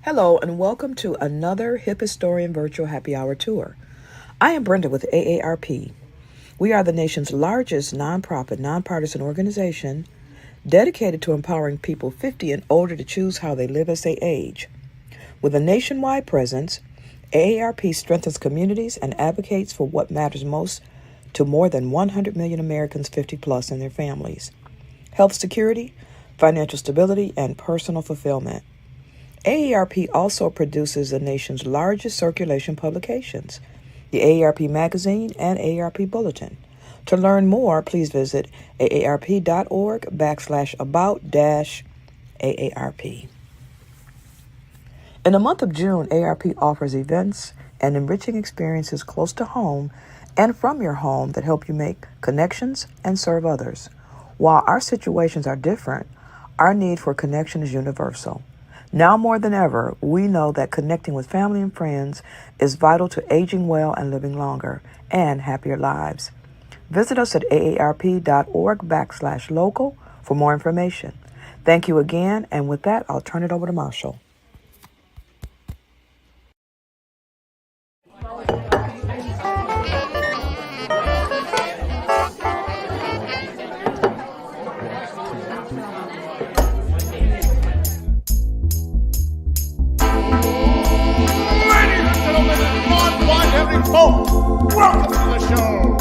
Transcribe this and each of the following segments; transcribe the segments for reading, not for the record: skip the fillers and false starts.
Hello, and welcome to another Hip Historian Virtual Happy Hour Tour. I am Brenda with AARP. We are the nation's largest nonprofit, nonpartisan organization dedicated to empowering people 50 and older to choose how they live as they age. With a nationwide presence, AARP strengthens communities and advocates for what matters most to more than 100 million Americans 50 plus and their families: health security, financial stability, and personal fulfillment. AARP also produces the nation's largest circulation publications, the AARP Magazine and AARP Bulletin. To learn more, please visit aarp.org/about-AARP. In the month of June, AARP offers events and enriching experiences close to home and from your home that help you make connections and serve others. While our situations are different, our need for connection is universal. Now more than ever, we know that connecting with family and friends is vital to aging well and living longer and happier lives. Visit us at aarp.org/local for more information. Thank you again, and with that, I'll turn it over to Marshall. Welcome to the show.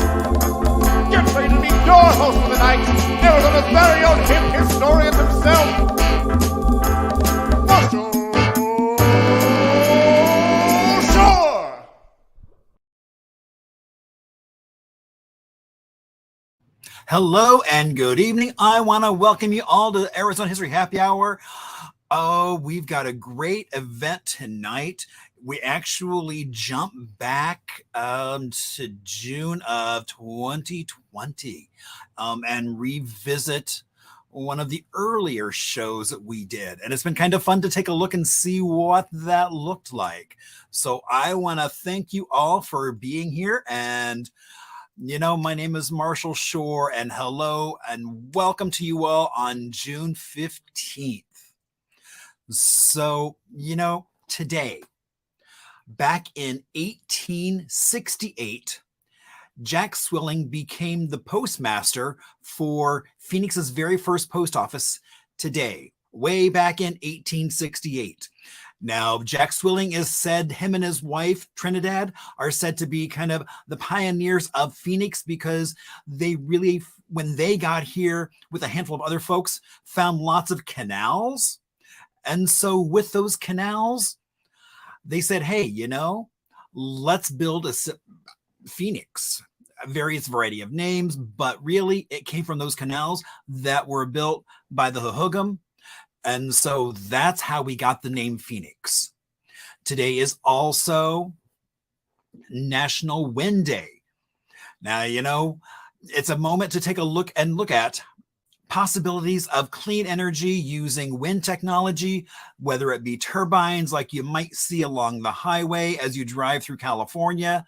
Get ready to meet your host for the night, Arizona's very own hip historian himself, Marshall Shore. Hello and good evening. I want to welcome you all to Arizona History Happy Hour. Oh, we've got a great event tonight. We actually jump back to June of 2020 and revisit one of the earlier shows that we did. And it's been kind of fun to take a look and see what that looked like. So I want to thank you all for being here. And, you know, my name is Marshall Shore, and hello and welcome to you all on June 15th. So, you know, today, back in 1868, Jack Swilling became the postmaster for Phoenix's very first post office today, way back in 1868. Now, Jack Swilling is said, him and his wife, Trinidad, are said to be kind of the pioneers of Phoenix because they really, when they got here with a handful of other folks, found lots of canals. And so with those canals, they said, hey, you know, let's build a Phoenix, a various variety of names, but really it came from those canals that were built by the Hohokam. And so that's how we got the name Phoenix. Today is also National Wind Day. Now, you know, it's a moment to take a look at possibilities of clean energy using wind technology, whether it be turbines like you might see along the highway as you drive through California,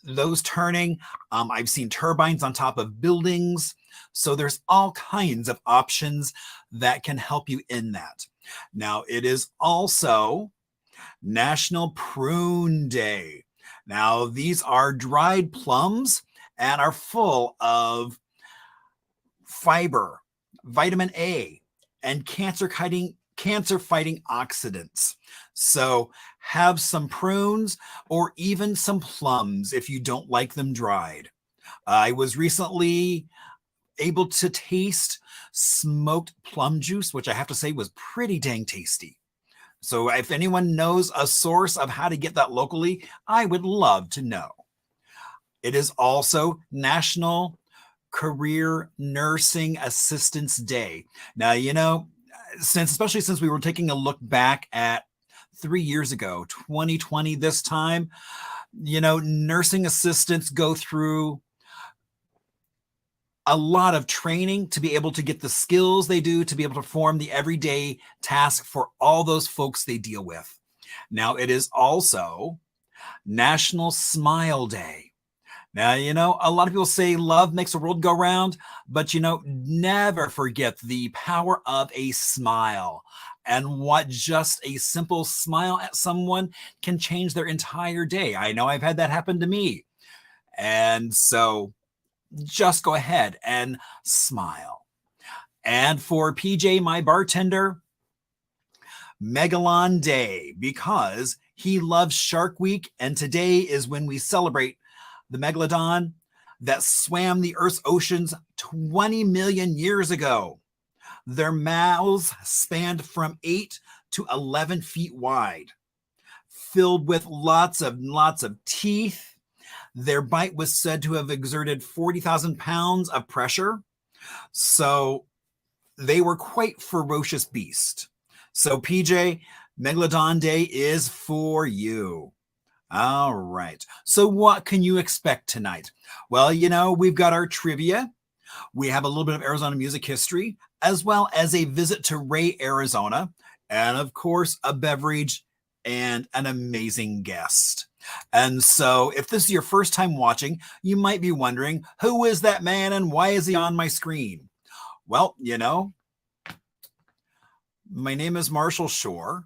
those turning. I've seen turbines on top of buildings. So there's all kinds of options that can help you in that. Now, it is also National Prune Day. Now, these are dried plums and are full of fiber, vitamin A, and cancer-fighting oxidants. So have some prunes or even some plums if you don't like them dried. I was recently able to taste smoked plum juice, which I have to say was pretty dang tasty. So if anyone knows a source of how to get that locally, I would love to know. It is also National Career Nursing Assistance Day. Now, you know, especially since we were taking a look back at 3 years ago, 2020 this time, you know, nursing assistants go through a lot of training to be able to get the skills they do to be able to perform the everyday task for all those folks they deal with. Now, it is also National Smile Day. Now, a lot of people say love makes the world go round, but, never forget the power of a smile and what just a simple smile at someone can change their entire day. I know I've had that happen to me. And so just go ahead and smile. And for PJ, my bartender, Megalon Day, because he loves Shark Week, and today is when we celebrate the megalodon that swam the Earth's oceans 20 million years ago. Their mouths spanned from 8 to 11 feet wide, filled with lots of teeth. Their bite was said to have exerted 40,000 pounds of pressure. So they were quite ferocious beasts. So PJ, Megalodon Day is for you. All right. So what can you expect tonight? Well, we've got our trivia. We have a little bit of Arizona music history, as well as a visit to Ray, Arizona, and of course, a beverage and an amazing guest. And so if this is your first time watching, you might be wondering, who is that man and why is he on my screen? Well, my name is Marshall Shore,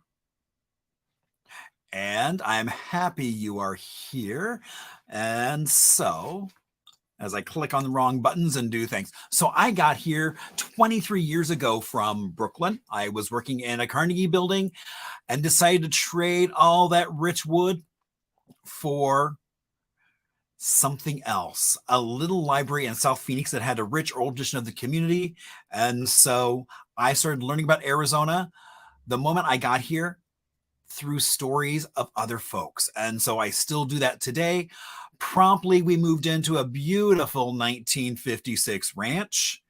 and I'm happy you are here. And so, as I click on the wrong buttons and do things. So I got here 23 years ago from Brooklyn. I was working in a Carnegie building and decided to trade all that rich wood for something else, a little library in South Phoenix that had a rich oral tradition of the community. And so I started learning about Arizona the moment I got here through stories of other folks. And so I still do that today. Promptly, we moved into a beautiful 1956 ranch.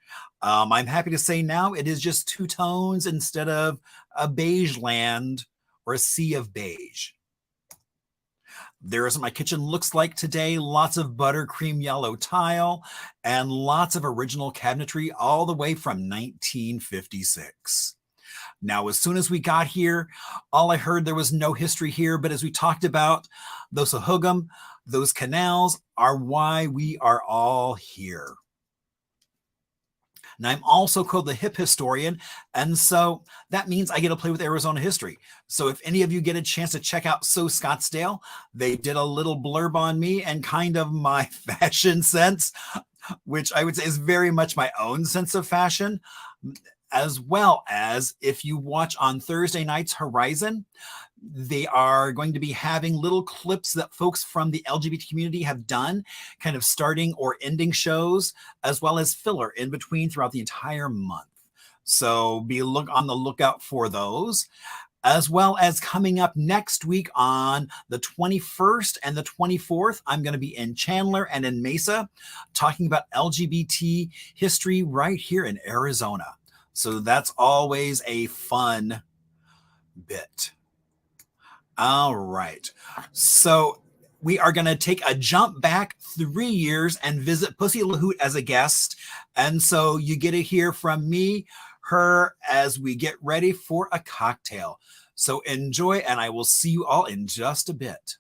I'm happy to say now it is just two tones instead of a beige land or a sea of beige. There's what my kitchen looks like today. Lots of buttercream yellow tile and lots of original cabinetry all the way from 1956. Now, as soon as we got here, all I heard, there was no history here, but as we talked about, those Sahugum, those canals are why we are all here. And I'm also called the hip historian, and so that means I get to play with Arizona history. So if any of you get a chance to check out So Scottsdale, they did a little blurb on me and kind of my fashion sense, which I would say is very much my own sense of fashion, as well as if you watch on Thursday night's Horizon, they are going to be having little clips that folks from the LGBT community have done, kind of starting or ending shows, as well as filler in between throughout the entire month. So be on the lookout for those, as well as coming up next week on the 21st and the 24th, I'm going to be in Chandler and in Mesa talking about LGBT history right here in Arizona. So that's always a fun bit. All right. So we are going to take a jump back 3 years and visit Pussy LeHoot as a guest. And so you get to hear from me, her, as we get ready for a cocktail. So enjoy, and I will see you all in just a bit.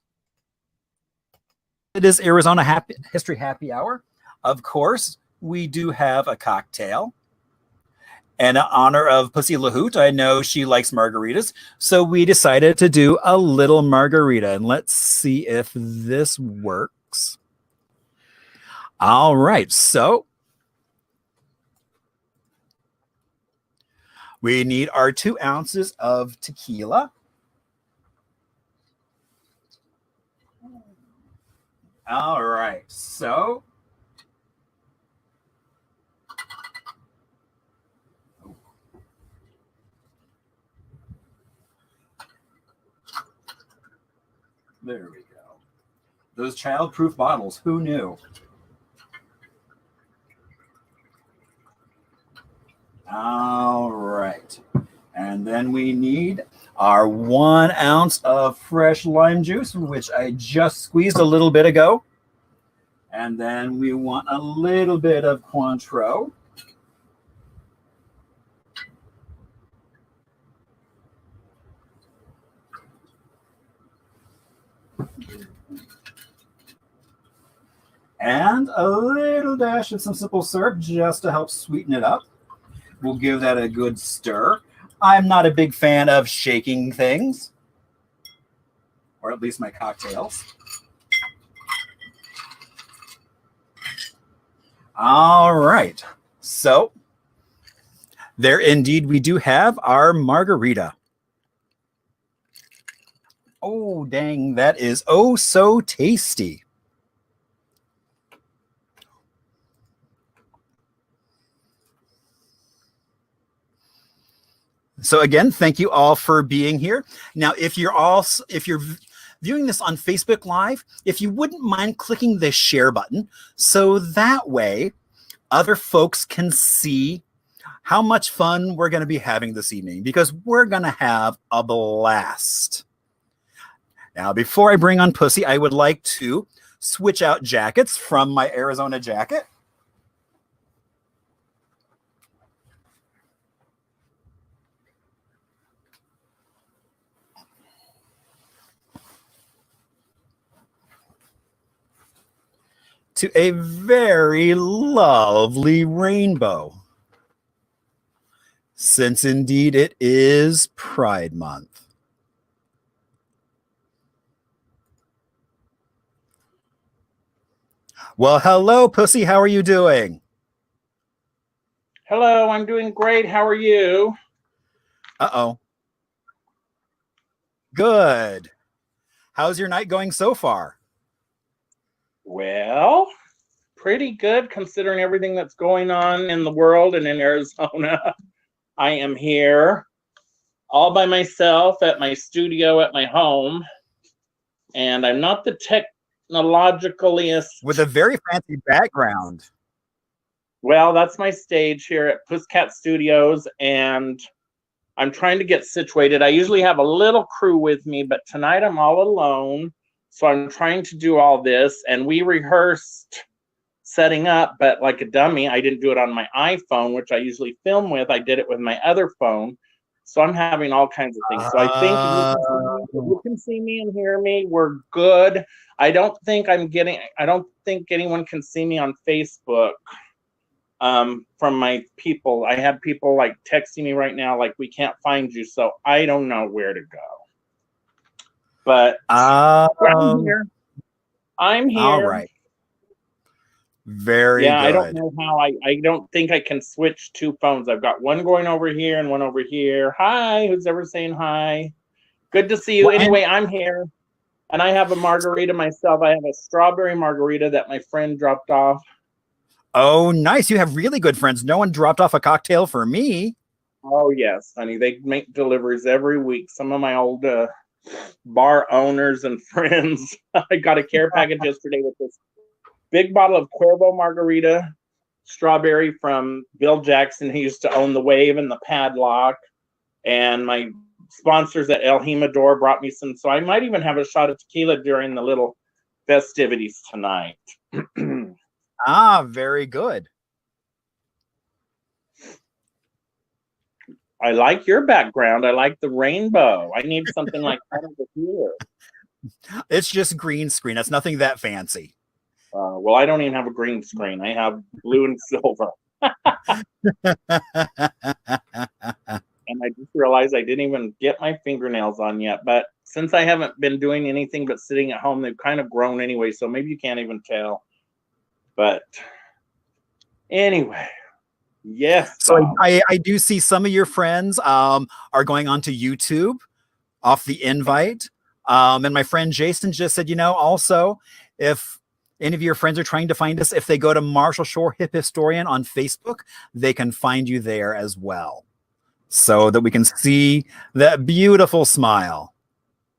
It is Arizona History Happy Hour. Of course, we do have a cocktail. And in honor of Pussy LeHoot, I know she likes margaritas, so we decided to do a little margarita. And let's see if this works. All right, so we need our 2 ounces of tequila. All right, so there we go. Those child-proof bottles, who knew? All right. And then we need our 1 ounce of fresh lime juice, which I just squeezed a little bit ago. And then we want a little bit of Cointreau. and a little dash of some simple syrup just to help sweeten it up. We'll give that a good stir. I'm not a big fan of shaking things, or at least my cocktails. All right. So there indeed we do have our margarita. Oh, dang, that is oh so tasty. So again, thank you all for being here. Now, if you're viewing this on Facebook Live, if you wouldn't mind clicking the share button, so that way other folks can see how much fun we're going to be having this evening, because we're going to have a blast. Now, before I bring on Pussy, I would like to switch out jackets from my Arizona jacket. To a very lovely rainbow, since indeed it is Pride Month. Well, hello, Pussy. How are you doing? Hello, I'm doing great. How are you? Uh-oh. Good. How's your night going so far? Well, pretty good considering everything that's going on in the world and in Arizona. I am here all by myself at my studio at my home, and I'm not the technologicalist. With a very fancy background. Well, that's my stage here at Pusscat Studios, and I'm trying to get situated. I usually have a little crew with me, but tonight I'm all alone. So I'm trying to do all this, and we rehearsed setting up, but like a dummy, I didn't do it on my iPhone, which I usually film with. I did it with my other phone. So I'm having all kinds of things. So I think if you can see me and hear me, we're good. I don't think anyone can see me on Facebook from my people. I have people like texting me right now, like, we can't find you. So I don't know where to go. But I'm here. I'm here. All right. Very good. I don't know how. I don't think I can switch two phones. I've got one going over here and one over here. Hi, who's ever saying hi? Good to see you. Anyway, I'm here. And I have a margarita myself. I have a strawberry margarita that my friend dropped off. Oh, nice. You have really good friends. No one dropped off a cocktail for me. Oh, yes, honey. They make deliveries every week. Some of my old bar owners and friends. I got a care package yesterday with this big bottle of Cuervo margarita, strawberry from Bill Jackson. He used to own the Wave and the Padlock. And my sponsors at El Jimador brought me some. So I might even have a shot of tequila during the little festivities tonight. Very good. I like your background. I like the rainbow. I need something like that over here. It's just green screen. It's nothing that fancy. Well, I don't even have a green screen. I have blue and silver. And I just realized I didn't even get my fingernails on yet. But since I haven't been doing anything but sitting at home, they've kind of grown anyway. So maybe you can't even tell. But anyway, yes. So I do see some of your friends are going on to YouTube off the invite. And my friend Jason just said, also, if any of your friends are trying to find us, if they go to Marshall Shore Hip Historian on Facebook, they can find you there as well, so that we can see that beautiful smile.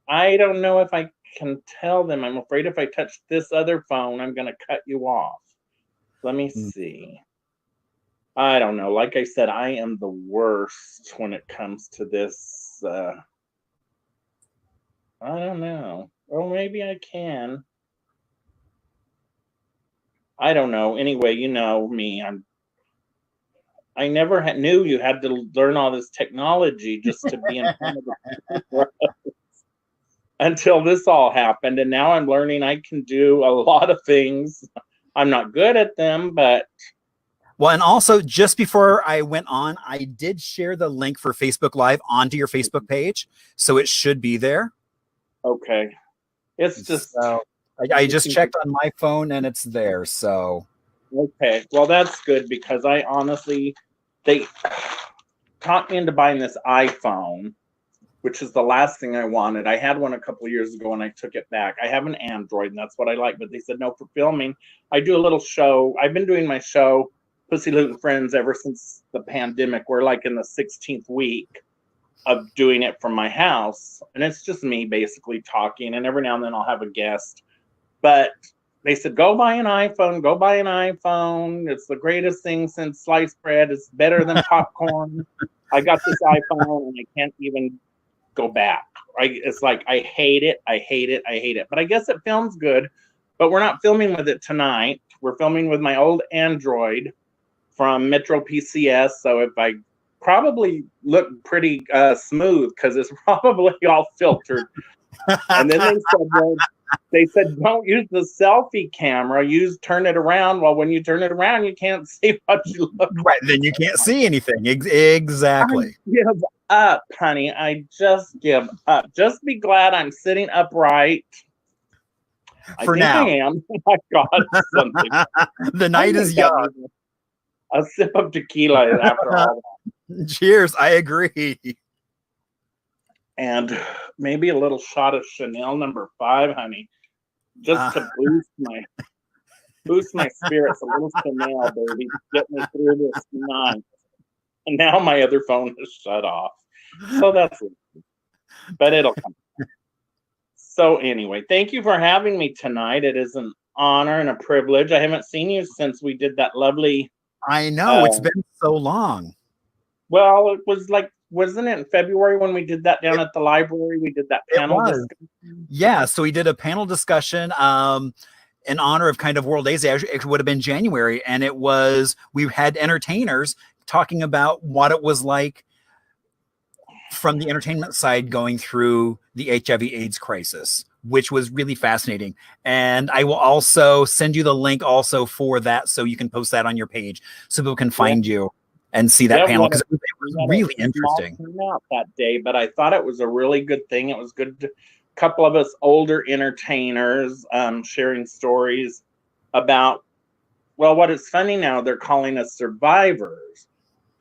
I don't know if I can tell them. I'm afraid if I touch this other phone, I'm going to cut you off. Let me see. I don't know. Like I said, I am the worst when it comes to this. I don't know. Or maybe I can. I don't know. Anyway, you know me. I never knew you had to learn all this technology just to be in front of the camera until this all happened. And now I'm learning I can do a lot of things I'm not good at them, but Well, and also just before I went on, I did share the link for Facebook Live onto your Facebook page, so it should be there. okay. It's just So I just checked on my phone and it's there. So okay. Well, that's good because I honestly, they talked me into buying this iPhone, which is the last thing I wanted. I had one a couple of years ago and I took it back. I have an Android and that's what I like, but they said no for filming. I do a little show. I've been doing my show, Pussy LeHoot and Friends, ever since the pandemic. We're like in the 16th week of doing it from my house. And it's just me basically talking. And every now and then I'll have a guest. But they said, go buy an iPhone. Go buy an iPhone. It's the greatest thing since sliced bread. It's better than popcorn. I got this iPhone and I can't even go back. It's like, I hate it. I hate it. I hate it. But I guess it films good. But we're not filming with it tonight. We're filming with my old Android from Metro PCS. So if I probably look pretty smooth because it's probably all filtered. And then they said, don't use the selfie camera. Turn it around. Well, when you turn it around, you can't see what you look like. right, then you can't see anything. Exactly. I give up, honey. I just give up. Just be glad I'm sitting upright. For I think now. I am. I got something. The night is young. A sip of tequila after all that. Cheers. I agree. And maybe a little shot of Chanel number 5, honey, just to boost my spirits. A little Chanel, baby, to get me through this night. And now my other phone is shut off, so that's it. But it'll come. So anyway, thank you for having me tonight. It is an honor and a privilege. I haven't seen you since we did that lovely. I know it's been so long. Well, it was like, wasn't it in February when we did that down at the library? We did that panel discussion. Yeah, so we did a panel discussion in honor of kind of World AIDS Day. It would have been January, and we had entertainers talking about what it was like from the entertainment side going through the HIV/AIDS crisis, which was really fascinating. And I will also send you the link also for that, so you can post that on your page so people can find you and see that panel, because it was really interesting. Out that day, but I thought it was a really good thing. It was good to a couple of us older entertainers sharing stories about, well, what is funny now, they're calling us survivors.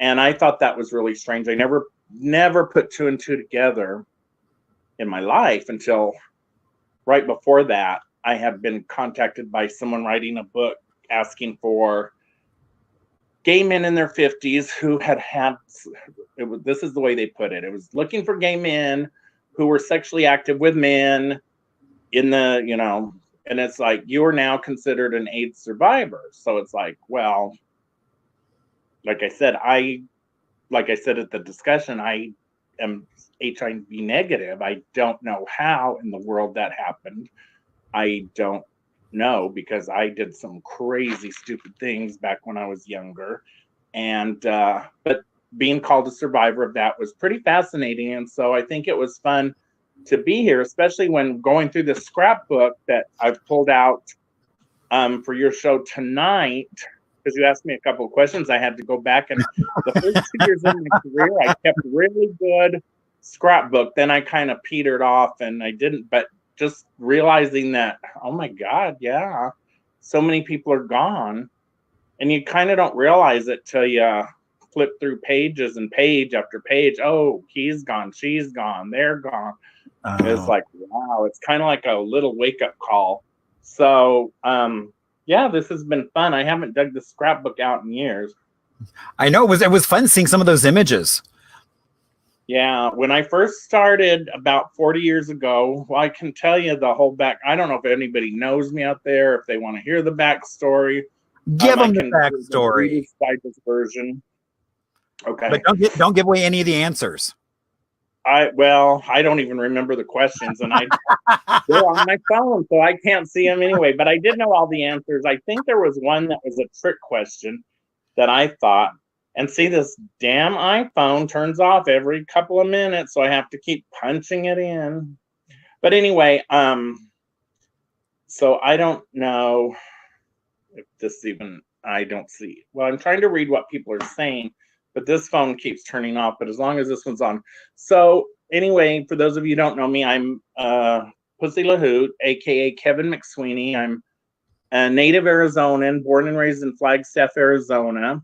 And I thought that was really strange. I never put 2 and 2 together in my life until right before that. I had been contacted by someone writing a book asking for gay men in their 50s who this is the way they put it. It was looking for gay men who were sexually active with men in the, and it's like, you are now considered an AIDS survivor. So it's like, well, like I said at the discussion, I am HIV negative. I don't know how in the world that happened. I don't know, because I did some crazy stupid things back when I was younger. And but being called a survivor of that was pretty fascinating. And so I think it was fun to be here, especially when going through the scrapbook that I've pulled out for your show tonight, because you asked me a couple of questions. I had to go back, and the first 2 years of my career, I kept really good scrapbook. Then I kind of petered off and I didn't, but just realizing that, oh my God, yeah, so many people are gone. And you kind of don't realize it till you flip through pages and page after page. Oh, he's gone, she's gone, they're gone. It's like, wow, it's kind of like a little wake-up call. So, yeah, this has been fun. I haven't dug the scrapbook out in years. I know, it was fun seeing some of those images. Yeah, when I first started about 40 years ago, well, I can tell you the whole back. I don't know if anybody knows me out there, if they want to hear the backstory. Give them the backstory. The version. Okay. But don't give away any of the answers. I don't even remember the questions, and they're on my phone, so I can't see them anyway. But I did know all the answers. I think there was one that was a trick question that I thought. And see, this damn iPhone turns off every couple of minutes, so I have to keep punching it in. But anyway, so I don't know if this even, I don't see. Well, I'm trying to read what people are saying, but this phone keeps turning off, but as long as this one's on. So anyway, for those of you who don't know me, I'm Pussy LeHoot, aka Kevin McSweeney. I'm a native Arizonan, born and raised in Flagstaff, Arizona.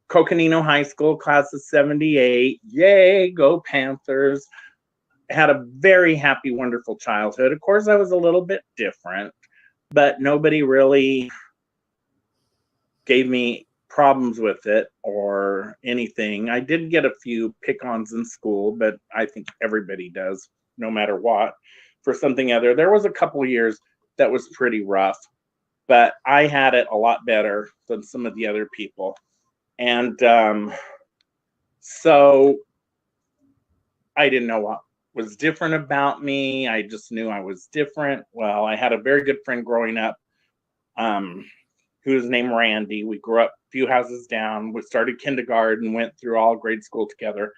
Coconino High School, class of 78. Yay, go Panthers. Had a very happy, wonderful childhood. Of course, I was a little bit different, but nobody really gave me problems with it or anything. I did get a few pick-ons in school, but I think everybody does, no matter what, for something other. There was a couple of years that was pretty rough, but I had it a lot better than some of the other people. And so I didn't know what was different about me. I just knew I was different. Well, I had a very good friend growing up who was named Randy. We grew up a few houses down. We started kindergarten, went through all grade school together,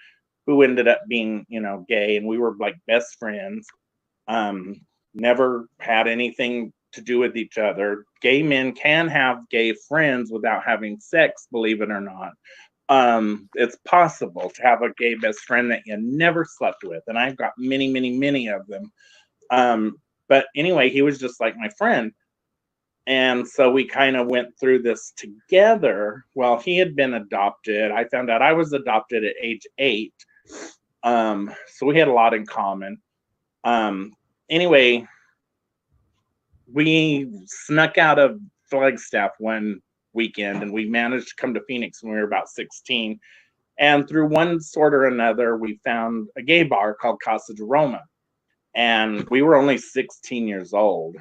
who ended up being, you know, gay, and we were like best friends. Never had anything to do with each other. Gay men can have gay friends without having sex, believe it or not. It's possible to have a gay best friend that you never slept with, and I've got many, many, many of them. But anyway, he was just like my friend. And so we kind of went through this together. Well, he had been adopted. I found out I was adopted at age 8. So we had a lot in common. Anyway, we snuck out of Flagstaff one weekend, and we managed to come to Phoenix when we were about 16. And through one sort or another, we found a gay bar called Casa de Roma. And we were only 16 years old,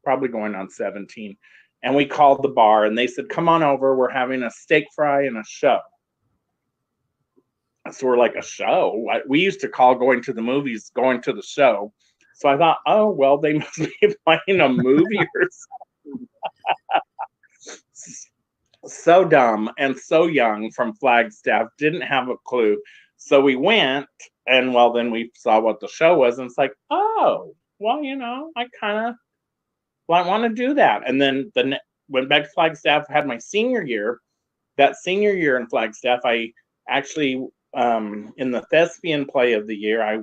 probably going on 17. And we called the bar, and they said, come on over. We're having a steak fry and a show. So we're like, a show? We used to call going to the movies, going to the show. So I thought, oh, well, they must be playing a movie or something. So dumb and so young from Flagstaff, didn't have a clue. So we went, and well, then we saw what the show was, and it's like, oh, well, you know, I kind of want to do that. And then went back to Flagstaff, had my senior year. That senior year in Flagstaff, I actually, in the thespian play of the year, I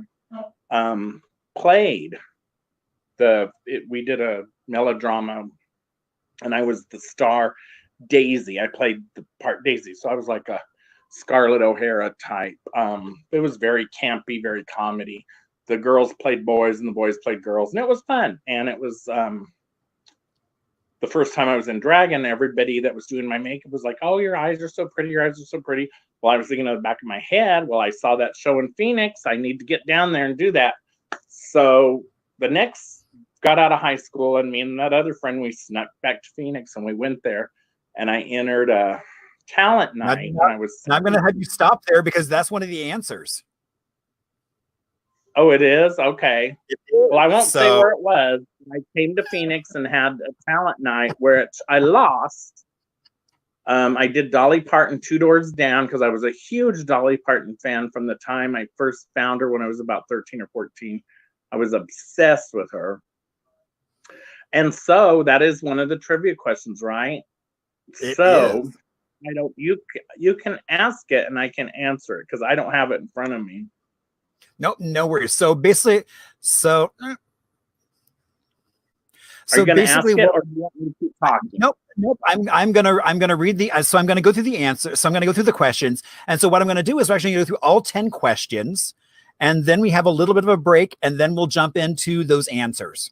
played we did a melodrama, and I was the star Daisy. I played the part Daisy, so I was like a Scarlett O'Hara type. It was very campy, very comedy. The girls played boys and the boys played girls, and it was fun. And it was the first time I was in drag, and everybody that was doing my makeup was like, oh, your eyes are so pretty, your eyes are so pretty. Well, I was thinking in the back of my head, well, I saw that show in Phoenix, I need to get down there and do that. So the next, got out of high school, and me and that other friend, we snuck back to Phoenix, and we went there, and I entered a talent night. I'm going to have you stop there, because that's one of the answers. Oh, it is? Okay. Well, I won't say where it was. I came to Phoenix and had a talent night where I lost. I did Dolly Parton 2 Doors Down, because I was a huge Dolly Parton fan from the time I first found her when I was about 13 or 14. I was obsessed with her. And so that is one of the trivia questions, right? It so is. I don't. You can ask it, and I can answer it, because I don't have it in front of me. Nope, no worries. So basically, are you going to ask it, or do you want me to keep talking? Nope. I'm gonna read the. So I'm gonna go through the answer. So I'm gonna go through the questions. And so what I'm gonna do is we're actually gonna go through all 10 questions, and then we have a little bit of a break, and then we'll jump into those answers.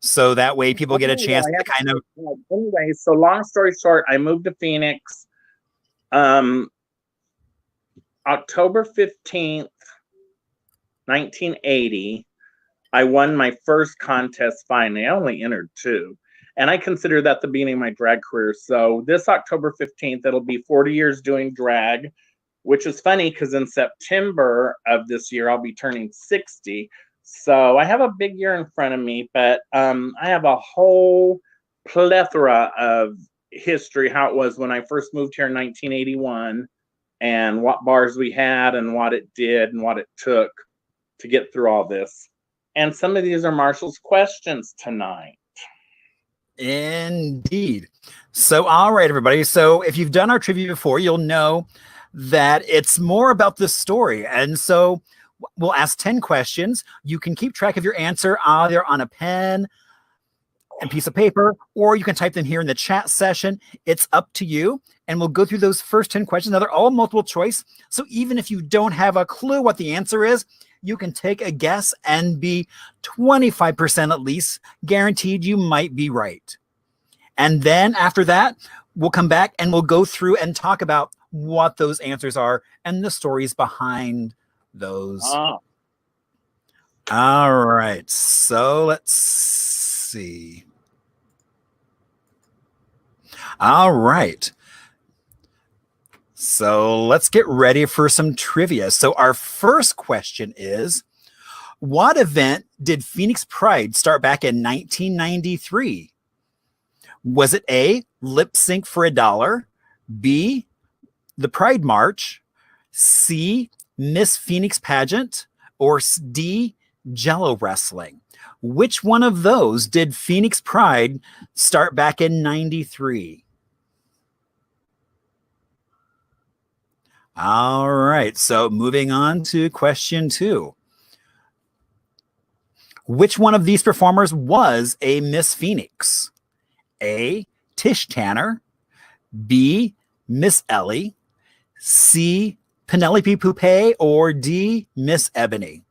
So that way people get a chance to kind of. Anyway, so long story short, I moved to Phoenix October 15th, 1980. I won my first contest finally. I only entered 2. And I consider that the beginning of my drag career. So this October 15th, it'll be 40 years doing drag, which is funny because in September of this year, I'll be turning 60. So I have a big year in front of me, but I have a whole plethora of history, how it was when I first moved here in 1981, and what bars we had and what it did and what it took to get through all this. And some of these are Marshall's questions tonight. Indeed. So, all right, everybody. So, if you've done our trivia before, you'll know that it's more about the story. And so, we'll ask 10 questions. You can keep track of your answer either on a pen and piece of paper, or you can type them here in the chat session. It's up to you. And we'll go through those first 10 questions. Now, they're all multiple choice. So, even if you don't have a clue what the answer is, you can take a guess and be 25% at least guaranteed you might be right. And then after that, we'll come back and we'll go through and talk about what those answers are and the stories behind those. Oh. All right. So let's see. All right. So let's get ready for some trivia. So our first question is, what event did Phoenix Pride start back in 1993? Was it A, Lip Sync for $1, B, the Pride March, C, Miss Phoenix Pageant, or D, Jello Wrestling? Which one of those did Phoenix Pride start back in 93? All right, so moving on to question 2. Which one of these performers was a Miss Phoenix? A, Tish Tanner, B, Miss Ellie, C, Penelope Poupée, or D, Miss Ebony?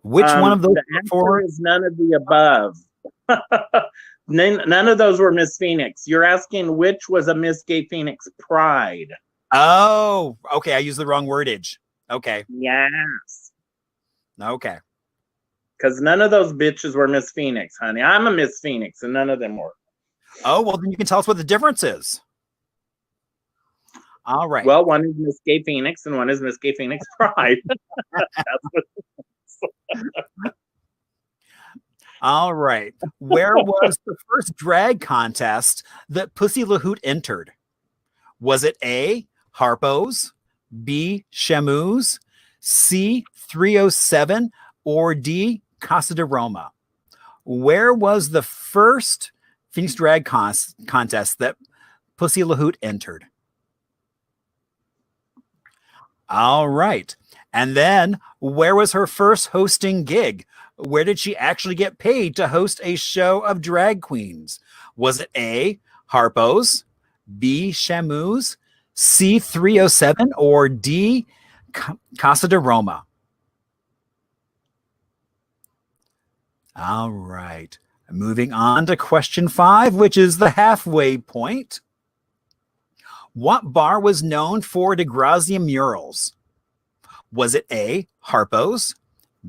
Which one of those four is none of the above. None of those were Miss Phoenix. You're asking which was a Miss Gay Phoenix Pride. Oh, okay. I used the wrong wordage. Okay. Yes. Okay. Because none of those bitches were Miss Phoenix, honey. I'm a Miss Phoenix, and none of them were. Oh, well, then you can tell us what the difference is. All right. Well, one is Miss Gay Phoenix, and one is Miss Gay Phoenix Pride. All right. Where was the first drag contest that Pussy LeHoot entered? Was it A, Harpo's, B, Shamu's, C, 307, or D, Casa de Roma? Where was the first Phoenix drag contest that Pussy LeHoot entered? All right. And then where was her first hosting gig? Where did she actually get paid to host a show of drag queens? Was it A, Harpo's, B, Shamu's, C, 307, or D, Casa de Roma? All right. Moving on to question 5, which is the halfway point. What bar was known for DeGrazia murals? Was it A, Harpo's,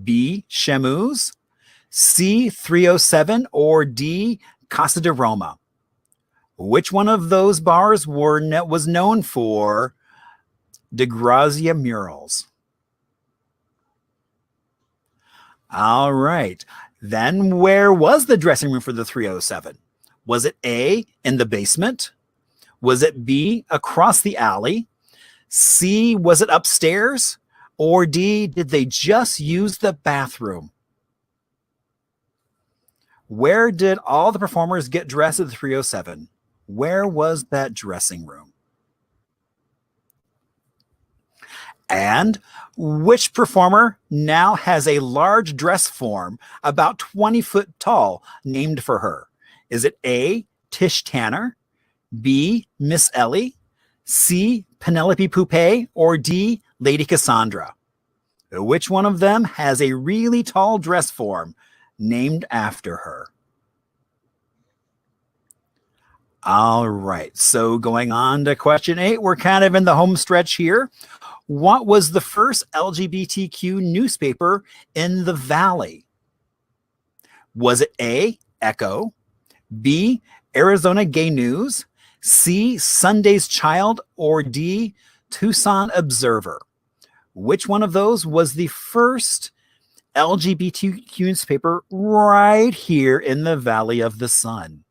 B, Shamu's, C, 307, or D, Casa de Roma? Which one of those bars was known for DeGrazia murals? All right. Then where was the dressing room for the 307? Was it A, in the basement? Was it B, across the alley? C, was it upstairs? Or D, did they just use the bathroom? Where did all the performers get dressed at the 307? Where was that dressing room? And which performer now has a large dress form about 20 foot tall named for her? Is it A, Tish Tanner, B, Miss Ellie, C, Penelope Poupée, or D, Lady Cassandra? Which one of them has a really tall dress form named after her? All right, so going on to question 8, we're kind of in the home stretch here. What was the first LGBTQ newspaper in the Valley? Was it A, Echo, B, Arizona Gay News, C, Sunday's Child, or D, Tucson Observer? Which one of those was the first LGBTQ newspaper right here in the Valley of the Sun?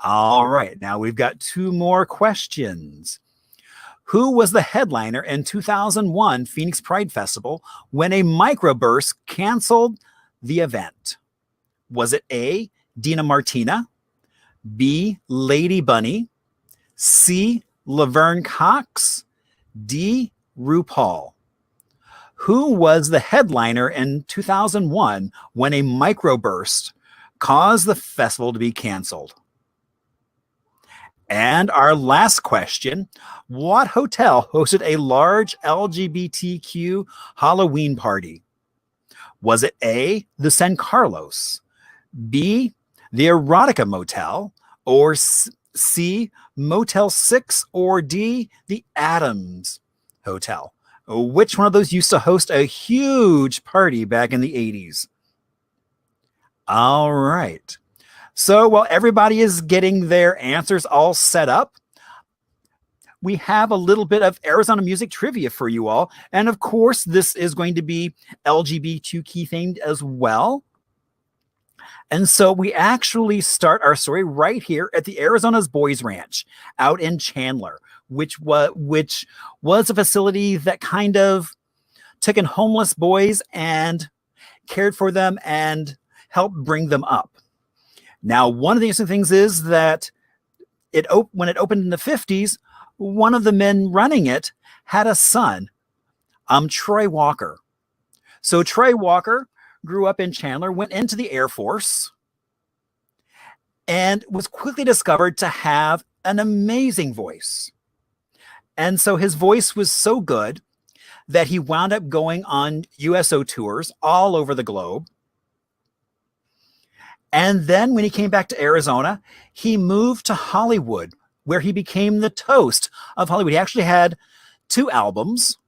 All right, now we've got 2 more questions. Who was the headliner in 2001 Phoenix Pride Festival when a microburst canceled the event? Was it A, Dina Martina, B. Lady Bunny, C. Laverne Cox, D. RuPaul. Who was the headliner in 2001 when a microburst caused the festival to be canceled? And our last question, what hotel hosted a large LGBTQ Halloween party? Was it A, the San Carlos, B, the Erotica Motel, or C, Motel 6, or D, the Adams Hotel? Which one of those used to host a huge party back in the 80s? All right. So while everybody is getting their answers all set up, we have a little bit of Arizona music trivia for you all. And of course, this is going to be LGBTQ themed as well. And so we actually start our story right here at the Arizona's Boys Ranch out in Chandler, which was a facility that kind of took in homeless boys and cared for them and helped bring them up. Now, one of the interesting things is that when it opened in the 50s, one of the men running it had a son, Troy Walker. So Troy Walker grew up in Chandler, went into the Air Force, and was quickly discovered to have an amazing voice. And so his voice was so good that he wound up going on USO tours all over the globe. And then when he came back to Arizona, he moved to Hollywood, where he became the toast of Hollywood. He actually had 2 albums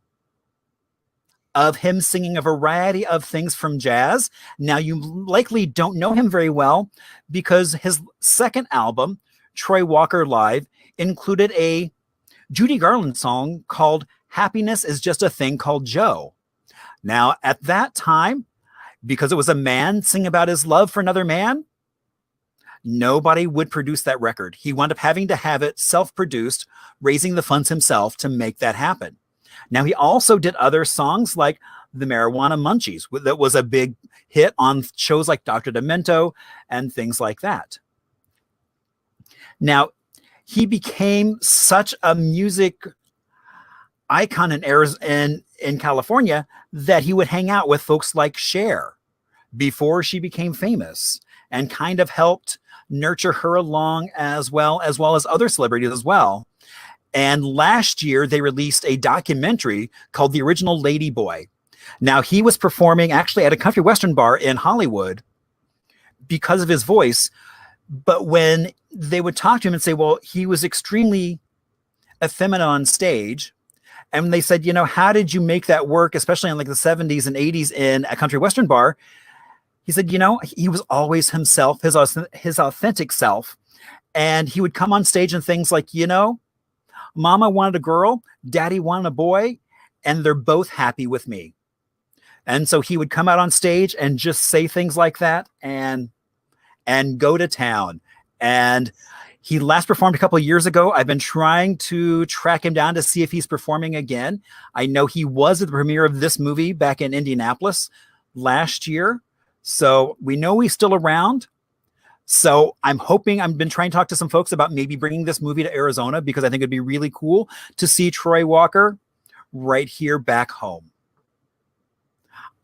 of him singing a variety of things from jazz. Now, you likely don't know him very well because his second album, Troy Walker Live, included a Judy Garland song called Happiness is Just a Thing Called Joe. Now, at that time, because it was a man singing about his love for another man, nobody would produce that record. He wound up having to have it self-produced, raising the funds himself to make that happen. Now, he also did other songs like The Marijuana Munchies, that was a big hit on shows like Dr. Demento and things like that. Now, he became such a music icon in California that he would hang out with folks like Cher before she became famous and kind of helped nurture her along as well as other celebrities as well. And last year they released a documentary called The Original Lady Boy. Now, he was performing actually at a country western bar in Hollywood because of his voice. But when they would talk to him and say, well, he was extremely effeminate on stage. And when they said, how did you make that work, especially in like the 70s and 80s in a country western bar? He said, he was always himself, his authentic self. And he would come on stage and things like, Mama wanted a girl, Daddy wanted a boy, and they're both happy with me. And so he would come out on stage and just say things like that and go to town. And he last performed a couple of years ago. I've been trying to track him down to see if he's performing again. I know he was at the premiere of this movie back in Indianapolis last year. So we know he's still around. So I'm hoping, I've been trying to talk to some folks about maybe bringing this movie to Arizona because I think it'd be really cool to see Troy Walker right here back home.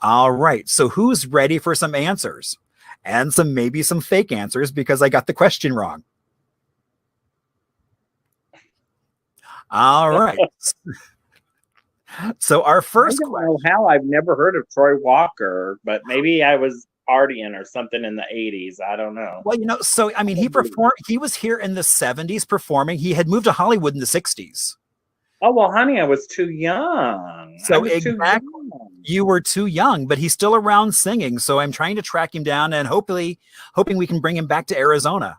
All right. So who's ready for some answers? And maybe some fake answers because I got the question wrong. All right. So our first I don't know how I've never heard of Troy Walker, but maybe I was partying or something in the 80s. I don't know. Well, so I mean, he was here in the 70s performing. He had moved to Hollywood in the 60s. Oh, well, honey, I was too young. So exactly, you were too young, but he's still around singing. So I'm trying to track him down and hoping we can bring him back to Arizona.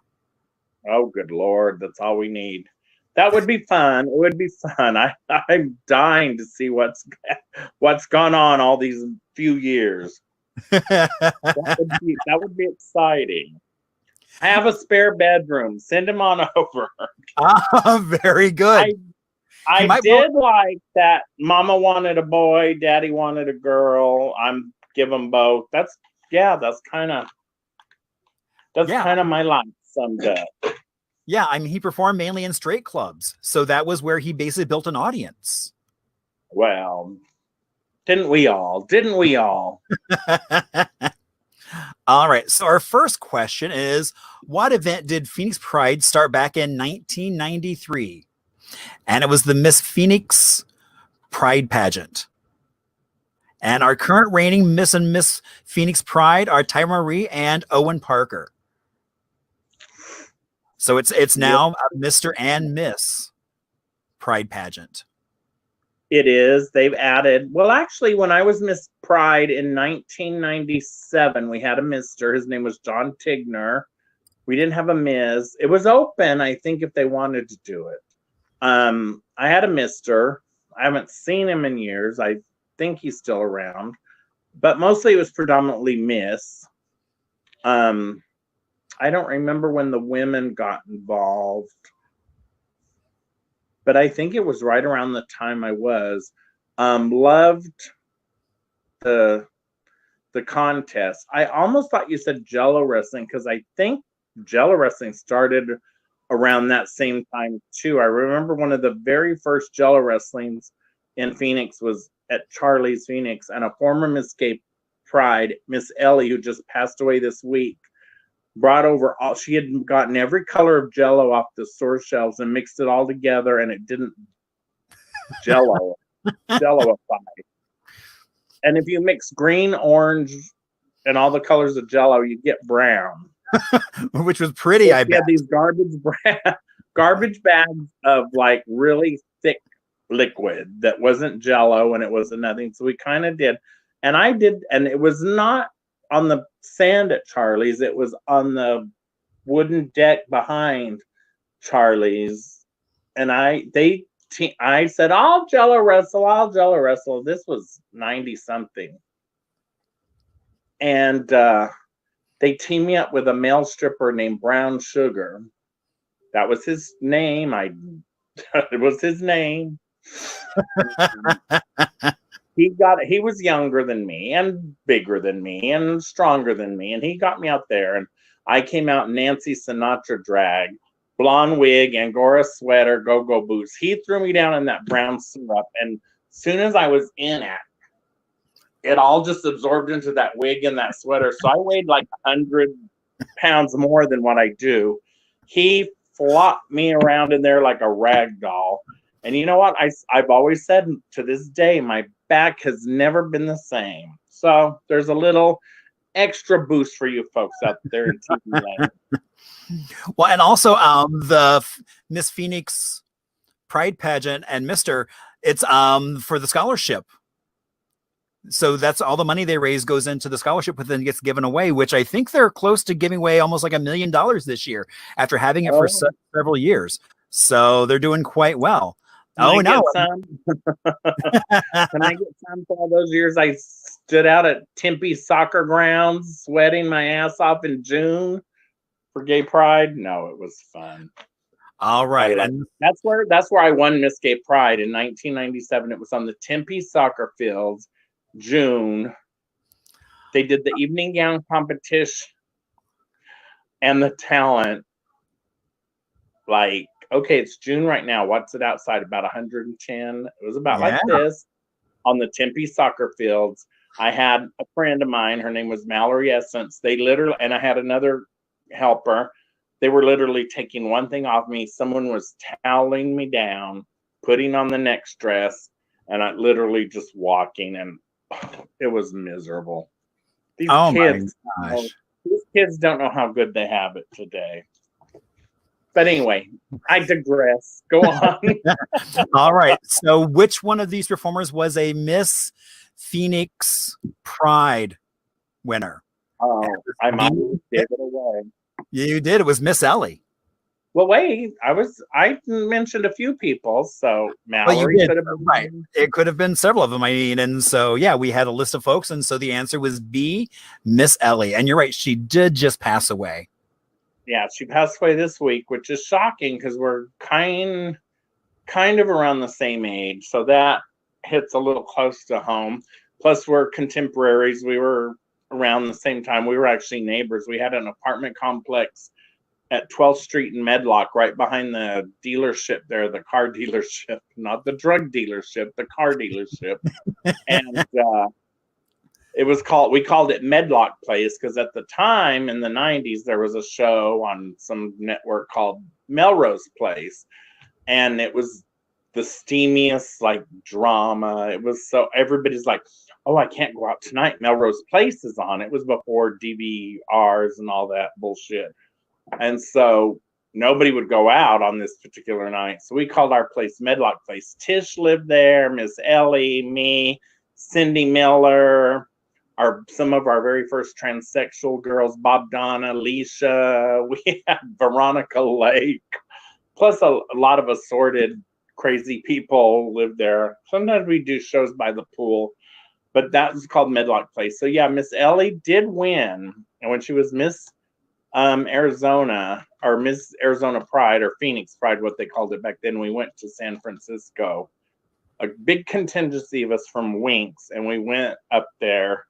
Oh, good Lord. That's all we need. That would be fun. It would be fun. I'm dying to see what's gone on all these few years. That would be exciting. I have a spare bedroom. Send him on over. Very good. I did like that. Mama wanted a boy, Daddy wanted a girl. I'm give them both. That's kind of my life someday. Yeah, I mean, he performed mainly in straight clubs. So that was where he basically built an audience. Well, didn't we all? Didn't we all? All right. So our first question is, what event did Phoenix Pride start back in 1993? And it was the Miss Phoenix Pride pageant. And our current reigning Miss and Miss Phoenix Pride are Tyra Marie and Owen Parker. So it's now Mr. and Miss Pride pageant. It is. They've added. Well, actually, when I was Miss Pride in 1997, we had a Mr. His name was John Tigner. We didn't have a Ms. It was open, I think, if they wanted to do it. I had a Mr. I haven't seen him in years. I think he's still around, but mostly it was predominantly Miss. I don't remember when the women got involved, but I think it was right around the time I was. Loved the contest. I almost thought you said Jello wrestling because I think Jello wrestling started around that same time too. I remember one of the very first Jello wrestlings in Phoenix was at Charlie's Phoenix, and a former Miss Gay Pride, Miss Ellie, who just passed away this week, brought over all. She had gotten every color of Jello off the store shelves and mixed it all together, and it didn't Jello apply. And if you mix green, orange, and all the colors of Jello, you get brown. Which was pretty, I bet. We had these garbage bags of like really thick liquid that wasn't Jello and it wasn't nothing. So we kind of did. And I did, and it was not on the sand at Charlie's. It was on the wooden deck behind Charlie's. And I said, I'll Jello wrestle. This was 90 something. And they teamed me up with a male stripper named Brown Sugar. That was his name. It was his name. He was younger than me and bigger than me and stronger than me. And he got me out there. And I came out in Nancy Sinatra drag, blonde wig, Angora sweater, go-go boots. He threw me down in that brown syrup. And as soon as I was in it all just absorbed into that wig and that sweater. So I weighed like 100 pounds more than what I do. He flopped me around in there like a rag doll. And you know what? I've always said to this day, my back has never been the same. So there's a little extra boost for you folks out there in TV land. Well, and also the Miss Phoenix Pride pageant and Mr. It's for the scholarship. So that's all the money they raise goes into the scholarship, but then gets given away, which I think they're close to giving away almost like $1 million this year after having it for several years. So they're doing quite well. Can I get some for all those years I stood out at Tempe soccer grounds sweating my ass off in June for Gay Pride? No, it was fun. All right. And that's where I won Miss Gay Pride in 1997. It was on the Tempe soccer fields. June. They did the evening gown competition and the talent. Like, okay, it's June right now. What's it outside? About 110. It was about like this on the Tempe soccer fields. I had a friend of mine. Her name was Mallory Essence. They literally, and I had another helper. They were literally taking one thing off me. Someone was toweling me down, putting on the next dress, and I literally just walking, and it was miserable. These kids don't know how good they have it today. But anyway, I digress. Go on. All right. So which one of these performers was a Miss Phoenix Pride winner? Oh, I might give it away. You did. It was Miss Ellie. Well, wait, I mentioned a few people, so Mallory could have been right. It could have been several of them. I mean, and so yeah, we had a list of folks, and so the answer was B, Miss Ellie. And you're right, she did just pass away. Yeah, she passed away this week, which is shocking because we're kind of around the same age, so that hits a little close to home. Plus, we're contemporaries. We were around the same time. We were actually neighbors. We had an apartment complex at 12th Street in Medlock, right behind the dealership there, the car dealership, not the drug dealership, the car dealership. And we called it Medlock Place because at the time in the 90s, there was a show on some network called Melrose Place. And it was the steamiest, like, drama. It was so, everybody's like, oh, I can't go out tonight. Melrose Place is on. It was before DVRs and all that bullshit. And so nobody would go out on this particular night. So we called our place Medlock Place. Tish lived there, Miss Ellie, me, Cindy Miller, some of our very first transsexual girls, Bob Donna, Leisha. We had Veronica Lake, plus a lot of assorted crazy people lived there. Sometimes we do shows by the pool, but that was called Medlock Place. So yeah, Miss Ellie did win. And when she was Miss Arizona, or Miss Arizona Pride, or Phoenix Pride, what they called it back then, we went to San Francisco. A big contingency of us from Winks, and we went up there,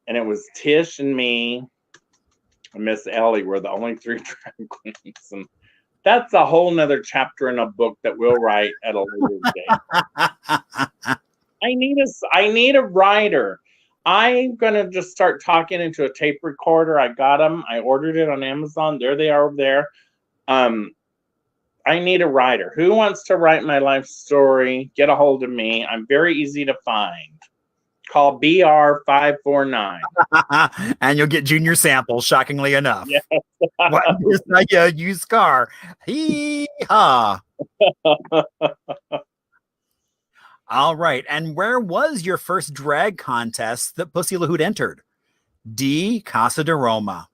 and it was Tish and me and Miss Ellie were the only 3 drag queens. And that's a whole nother chapter in a book that we'll write at a later date. I need a writer. I'm gonna just start talking into a tape recorder. I got them. I ordered it on Amazon. There they are over there. I need a writer. Who wants to write my life story? Get a hold of me. I'm very easy to find. Call BR549. And you'll get junior samples, shockingly enough. Yes. What is a used car? Hee-haw. All right. And where was your first drag contest that Pussy LeHoot entered? D, Casa de Roma.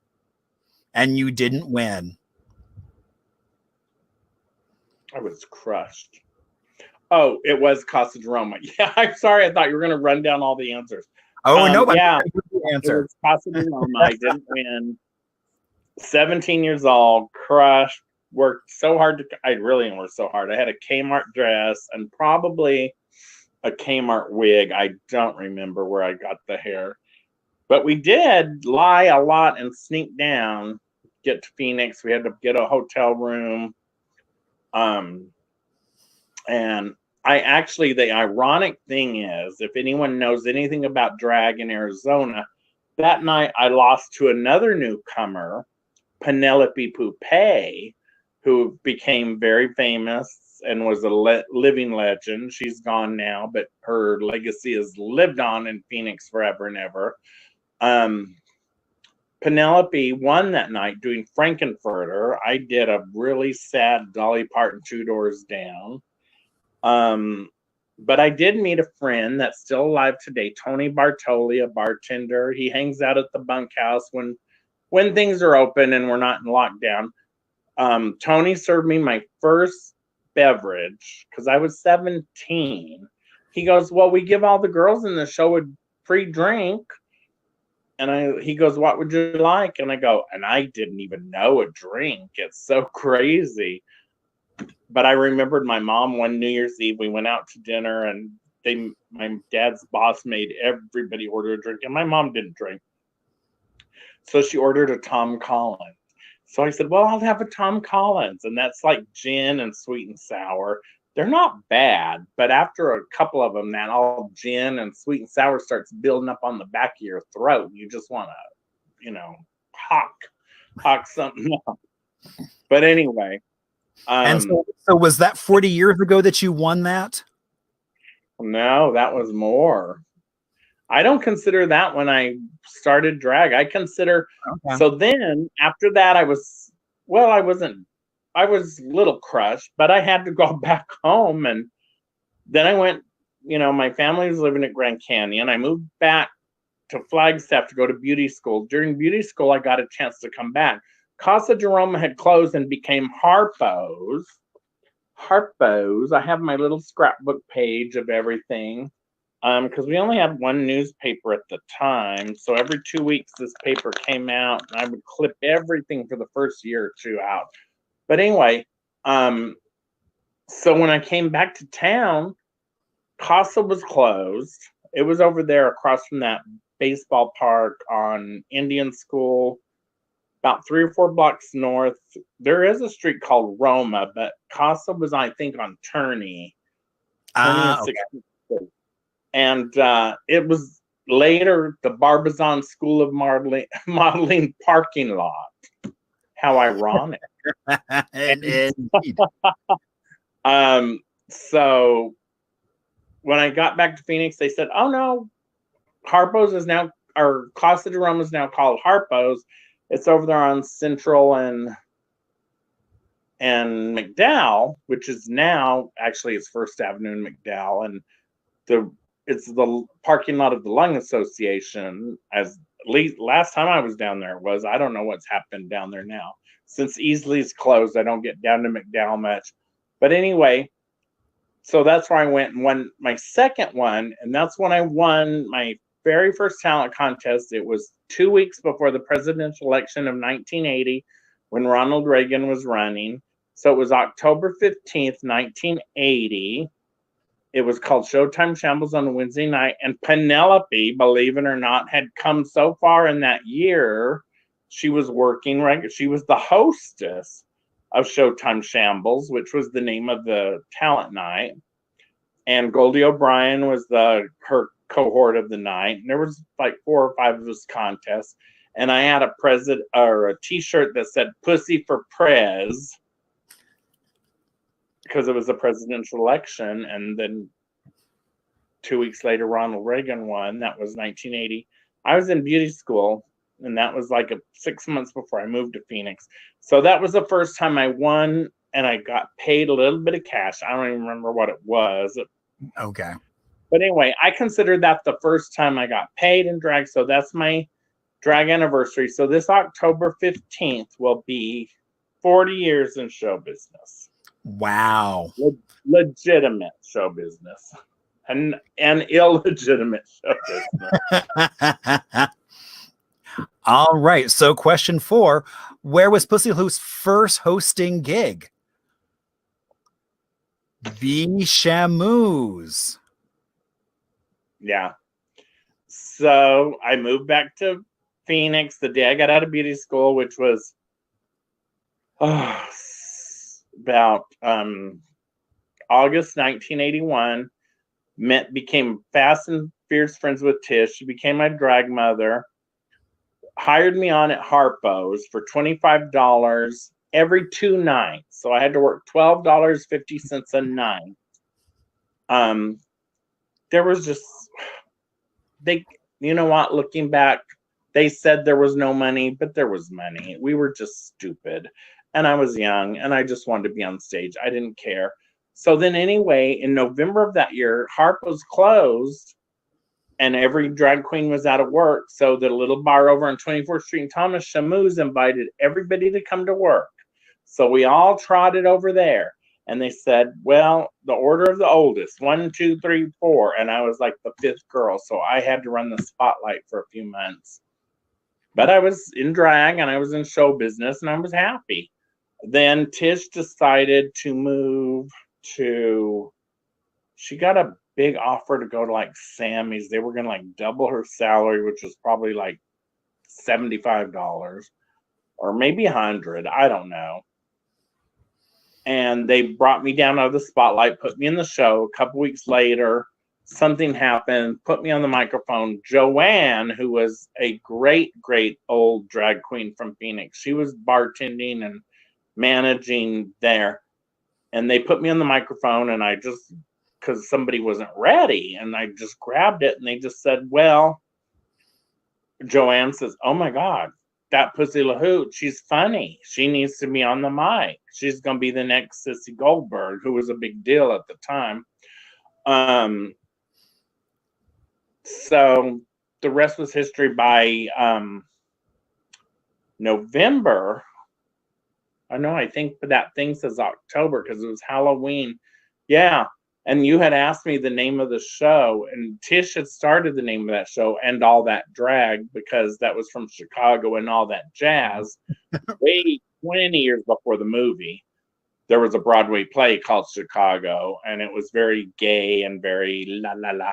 And you didn't win. I was crushed. Oh, it was Casa de Roma. Yeah, I'm sorry. I thought you were going to run down all the answers. Oh, no. Yeah, the answer. It was Casa de Roma. I didn't win. 17 years old, crushed, worked so hard. I really worked so hard. I had a Kmart dress and probably a Kmart wig. I don't remember where I got the hair. But we did lie a lot and sneak down, get to Phoenix. We had to get a hotel room. And the ironic thing is, if anyone knows anything about drag in Arizona, that night I lost to another newcomer, Penelope Poupée, who became very famous and was a living legend. She's gone now, but her legacy has lived on in Phoenix forever and ever. Penelope won that night doing Frankenfurter. I did a really sad Dolly Parton 2 Doors Down. But I did meet a friend that's still alive today, Tony Bartoli, a bartender. He hangs out at the bunkhouse when things are open and we're not in lockdown. Tony served me my first beverage because I was 17. He goes, well, we give all the girls in the show a free drink. And he goes, what would you like? And I go, and I didn't even know a drink. It's so crazy. But I remembered my mom one New Year's Eve, we went out to dinner and my dad's boss made everybody order a drink and my mom didn't drink. So she ordered a Tom Collins. So I said, well, I'll have a Tom Collins. And that's like gin and sweet and sour. They're not bad, but after a couple of them, that all gin and sweet and sour starts building up on the back of your throat. You just want to, hawk something up. But anyway. And so was that 40 years ago that you won that? No, that was more. I don't consider that when I started drag. I consider, okay. So then after that, I was a little crushed, but I had to go back home. And then I went, my family was living at Grand Canyon. I moved back to Flagstaff to go to beauty school. During beauty school, I got a chance to come back. Casa de Roma had closed and became Harpo's. I have my little scrapbook page of everything because we only had one newspaper at the time. So every 2 weeks, this paper came out and I would clip everything for the first year or two out. But anyway, so when I came back to town, Casa was closed. It was over there across from that baseball park on Indian School, about 3 or 4 blocks north. There is a street called Roma, but Casa was, I think, on Turney. Turney and Okay. 16th. And it was later the Barbizon School of Modeling parking lot. How ironic. Indeed. So when I got back to Phoenix, they said, oh no, Harpo's is now, or Casa de Roma is now called Harpo's. It's over there on Central and McDowell, which is now actually it's First Avenue and McDowell, and it's the parking lot of the Lung Association. As least last time I was down there was, I don't know what's happened down there now. Since Easley's closed, I don't get down to McDowell much. But anyway, so that's where I went and won my second one, and that's when I won my very first talent contest. It was 2 weeks before the presidential election of 1980 when Ronald Reagan was running. So it was October 15th, 1980. It was called Showtime Shambles on a Wednesday night. And Penelope, believe it or not, had come so far in that year. She was working, right? She was the hostess of Showtime Shambles, which was the name of the talent night. And Goldie O'Brien was her cohort of the night. And there was like 4 or 5 of this contests. And I had a t-shirt that said Pussy for Prez, because it was a presidential election. And then 2 weeks later, Ronald Reagan won. That was 1980. I was in beauty school, and that was like 6 months before I moved to Phoenix. So that was the first time I won, and I got paid a little bit of cash. I don't even remember what it was. Okay. But anyway, I consider that the first time I got paid in drag. So that's my drag anniversary. So this October 15th will be 40 years in show business. Wow. Legitimate show business and illegitimate show business. All right. So question 4, where was Pussy LeHoot's first hosting gig? The Shamoos. Yeah. So I moved back to Phoenix the day I got out of beauty school, which was about August 1981. Became fast and fierce friends with Tish. She became my drag mother. Hired me on at Harpo's for $25 every 2 nights. So I had to work $12.50 a night. There was just, you know what, looking back, they said there was no money, but there was money. We were just stupid. And I was young, and I just wanted to be on stage. I didn't care. So then anyway, in November of that year, Harpo's closed, and every drag queen was out of work. So the little bar over on 24th Street in Thomas, Shamoos, invited everybody to come to work. So we all trotted over there. And they said, well, the order of the oldest, 1, 2, 3, 4. And I was like the 5th girl. So I had to run the spotlight for a few months. But I was in drag and I was in show business and I was happy. Then Tish decided to move to, she got a big offer to go to like Sammy's. They were going to like double her salary, which was probably like $75 or maybe $100. I don't know. And they brought me down out of the spotlight, put me in the show. A couple weeks later, something happened, put me on the microphone. Joanne, who was a great, great old drag queen from Phoenix, she was bartending and managing there. And they put me on the microphone, and I just, because somebody wasn't ready, and I just grabbed it, and they just said, well, Joanne says, oh my God, that Pussy LeHoot, she's funny. She needs to be on the mic. She's going to be the next Sissy Goldberg, who was a big deal at the time. So the rest was history. By November, I think that thing says October because it was Halloween. Yeah. And you had asked me the name of the show, and Tish had started the name of that show, And All That Drag, because that was from Chicago, and all that jazz. Way 20 years before the movie, there was a Broadway play called Chicago, and it was very gay and very la la la.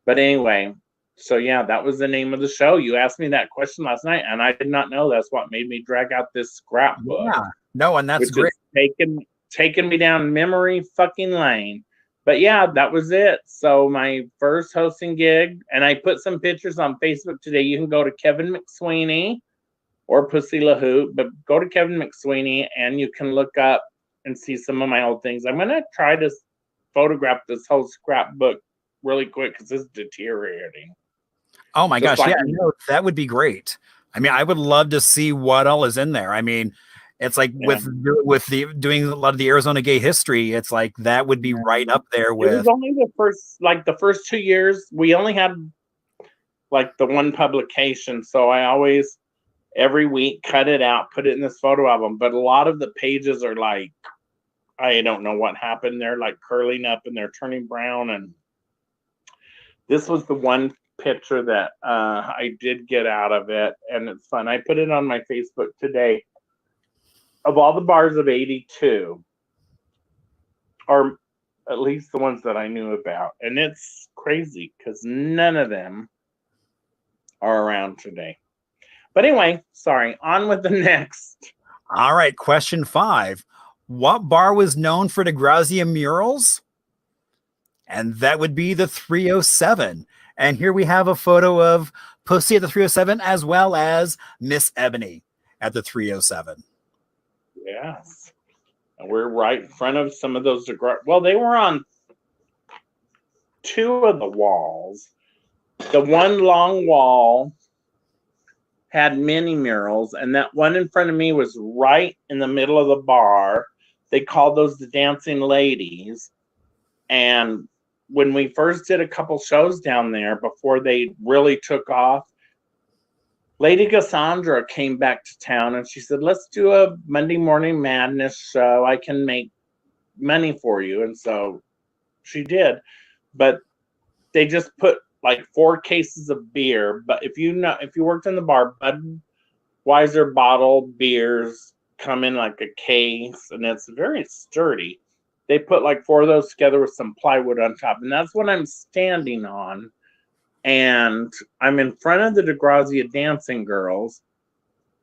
But anyway, So yeah, that was the name of the show. You asked me that question last night, and I did not know that's what made me drag out this scrapbook. Yeah. No, and that's which great. is taking me down memory fucking lane. But yeah, that was it. So my first hosting gig, and I put some pictures on Facebook today. You can go to Kevin McSweeney or Pussy LeHoot, but go to Kevin McSweeney and you can look up and see some of my old things. I'm gonna try to photograph this whole scrapbook really quick because it's deteriorating. Oh my Just gosh, like yeah, no, that would be great. I mean, I would love to see what all is in there. I mean, it's like with the doing a lot of the Arizona gay history, it's like that would be right up there It was with. only the first 2 years, we only had like the one publication. So I always, every week, cut it out, put it in this photo album. But a lot of the pages are like, I don't know what happened. They're like curling up and they're turning brown. And this was the one picture that I did get out of it. And it's fun. I put it on my Facebook today. Of all the bars of 82, or at least the ones that I knew about. And it's crazy because none of them are around today. But anyway, sorry, on with the next. All right, question 5. What bar was known for DeGrazia murals? And that would be the 307. And here we have a photo of Pussy at the 307 as well as Miss Ebony at the 307. Yes. And we're right in front of some of those. Well, they were on 2 of the walls. The one long wall had many murals, and that one in front of me was right in the middle of the bar. They called those the Dancing Ladies. And when we first did a couple shows down there before they really took off, Lady Cassandra came back to town and she said, let's do a Monday Morning Madness show. I can make money for you. And so she did. But they just put like 4 cases of beer. But if you worked in the bar, Budweiser bottled beers come in like a case and it's very sturdy. They put like 4 of those together with some plywood on top. And that's what I'm standing on. And I'm in front of the DeGrazia Dancing Girls.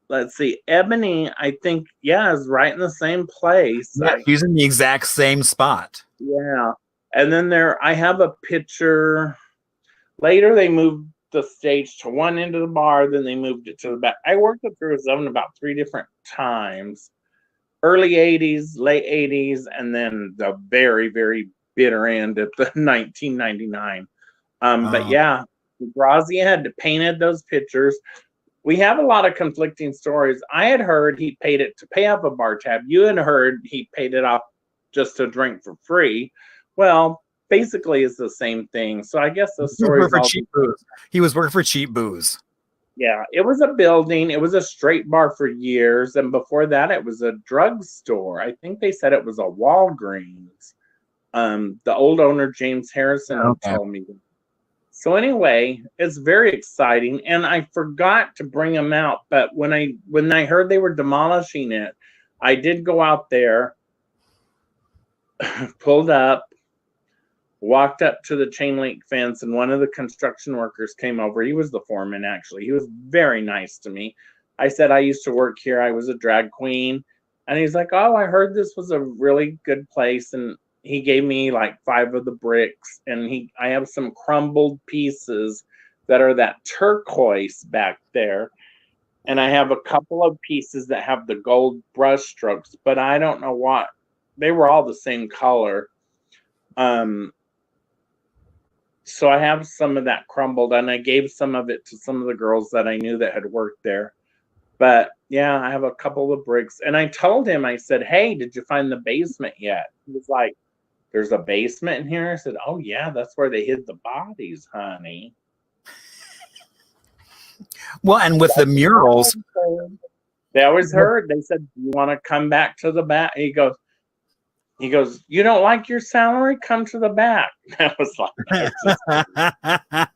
Let's see. Ebony, I think, is right in the same place. Yeah, she's in the exact same spot. Yeah. And then I have a picture. Later, they moved the stage to one end of the bar. Then they moved it to the back. I worked at 307 about 3 different times. Early 80s, late 80s, and then the very, very bitter end at the 1999. But yeah, DeGrazia had painted those pictures. We have a lot of conflicting stories. I had heard he paid it to pay off a bar tab. You had heard he paid it off just to drink for free. Well, basically it's the same thing. So I guess the story is all cheap booze. He was working for cheap booze. Yeah, it was a building. It was a straight bar for years. And before that, it was a drugstore. I think they said it was a Walgreens. The old owner, James Harrison, told me. So anyway, it's very exciting. And I forgot to bring them out. But when I heard they were demolishing it, I did go out there, pulled up, walked up to the chain link fence, and one of the construction workers came over. He was the foreman, actually. He was very nice to me. I said, I used to work here. I was a drag queen. And he's like, oh, I heard this was a really good place. And he gave me like 5 of the bricks. And I have some crumbled pieces that are that turquoise back there. And I have a couple of pieces that have the gold brush strokes, but I don't know what. They were all the same color. So I have some of that crumbled, and I gave some of it to some of the girls that I knew that had worked there. But yeah, I have a couple of bricks. And I told him, I said, hey, did you find the basement yet? He was like, there's a basement in here? I said, oh yeah, that's where they hid the bodies, honey. Well, and with the murals. They always heard, they said, do you want to come back to the back? He goes, you don't like your salary? Come to the back. That was like,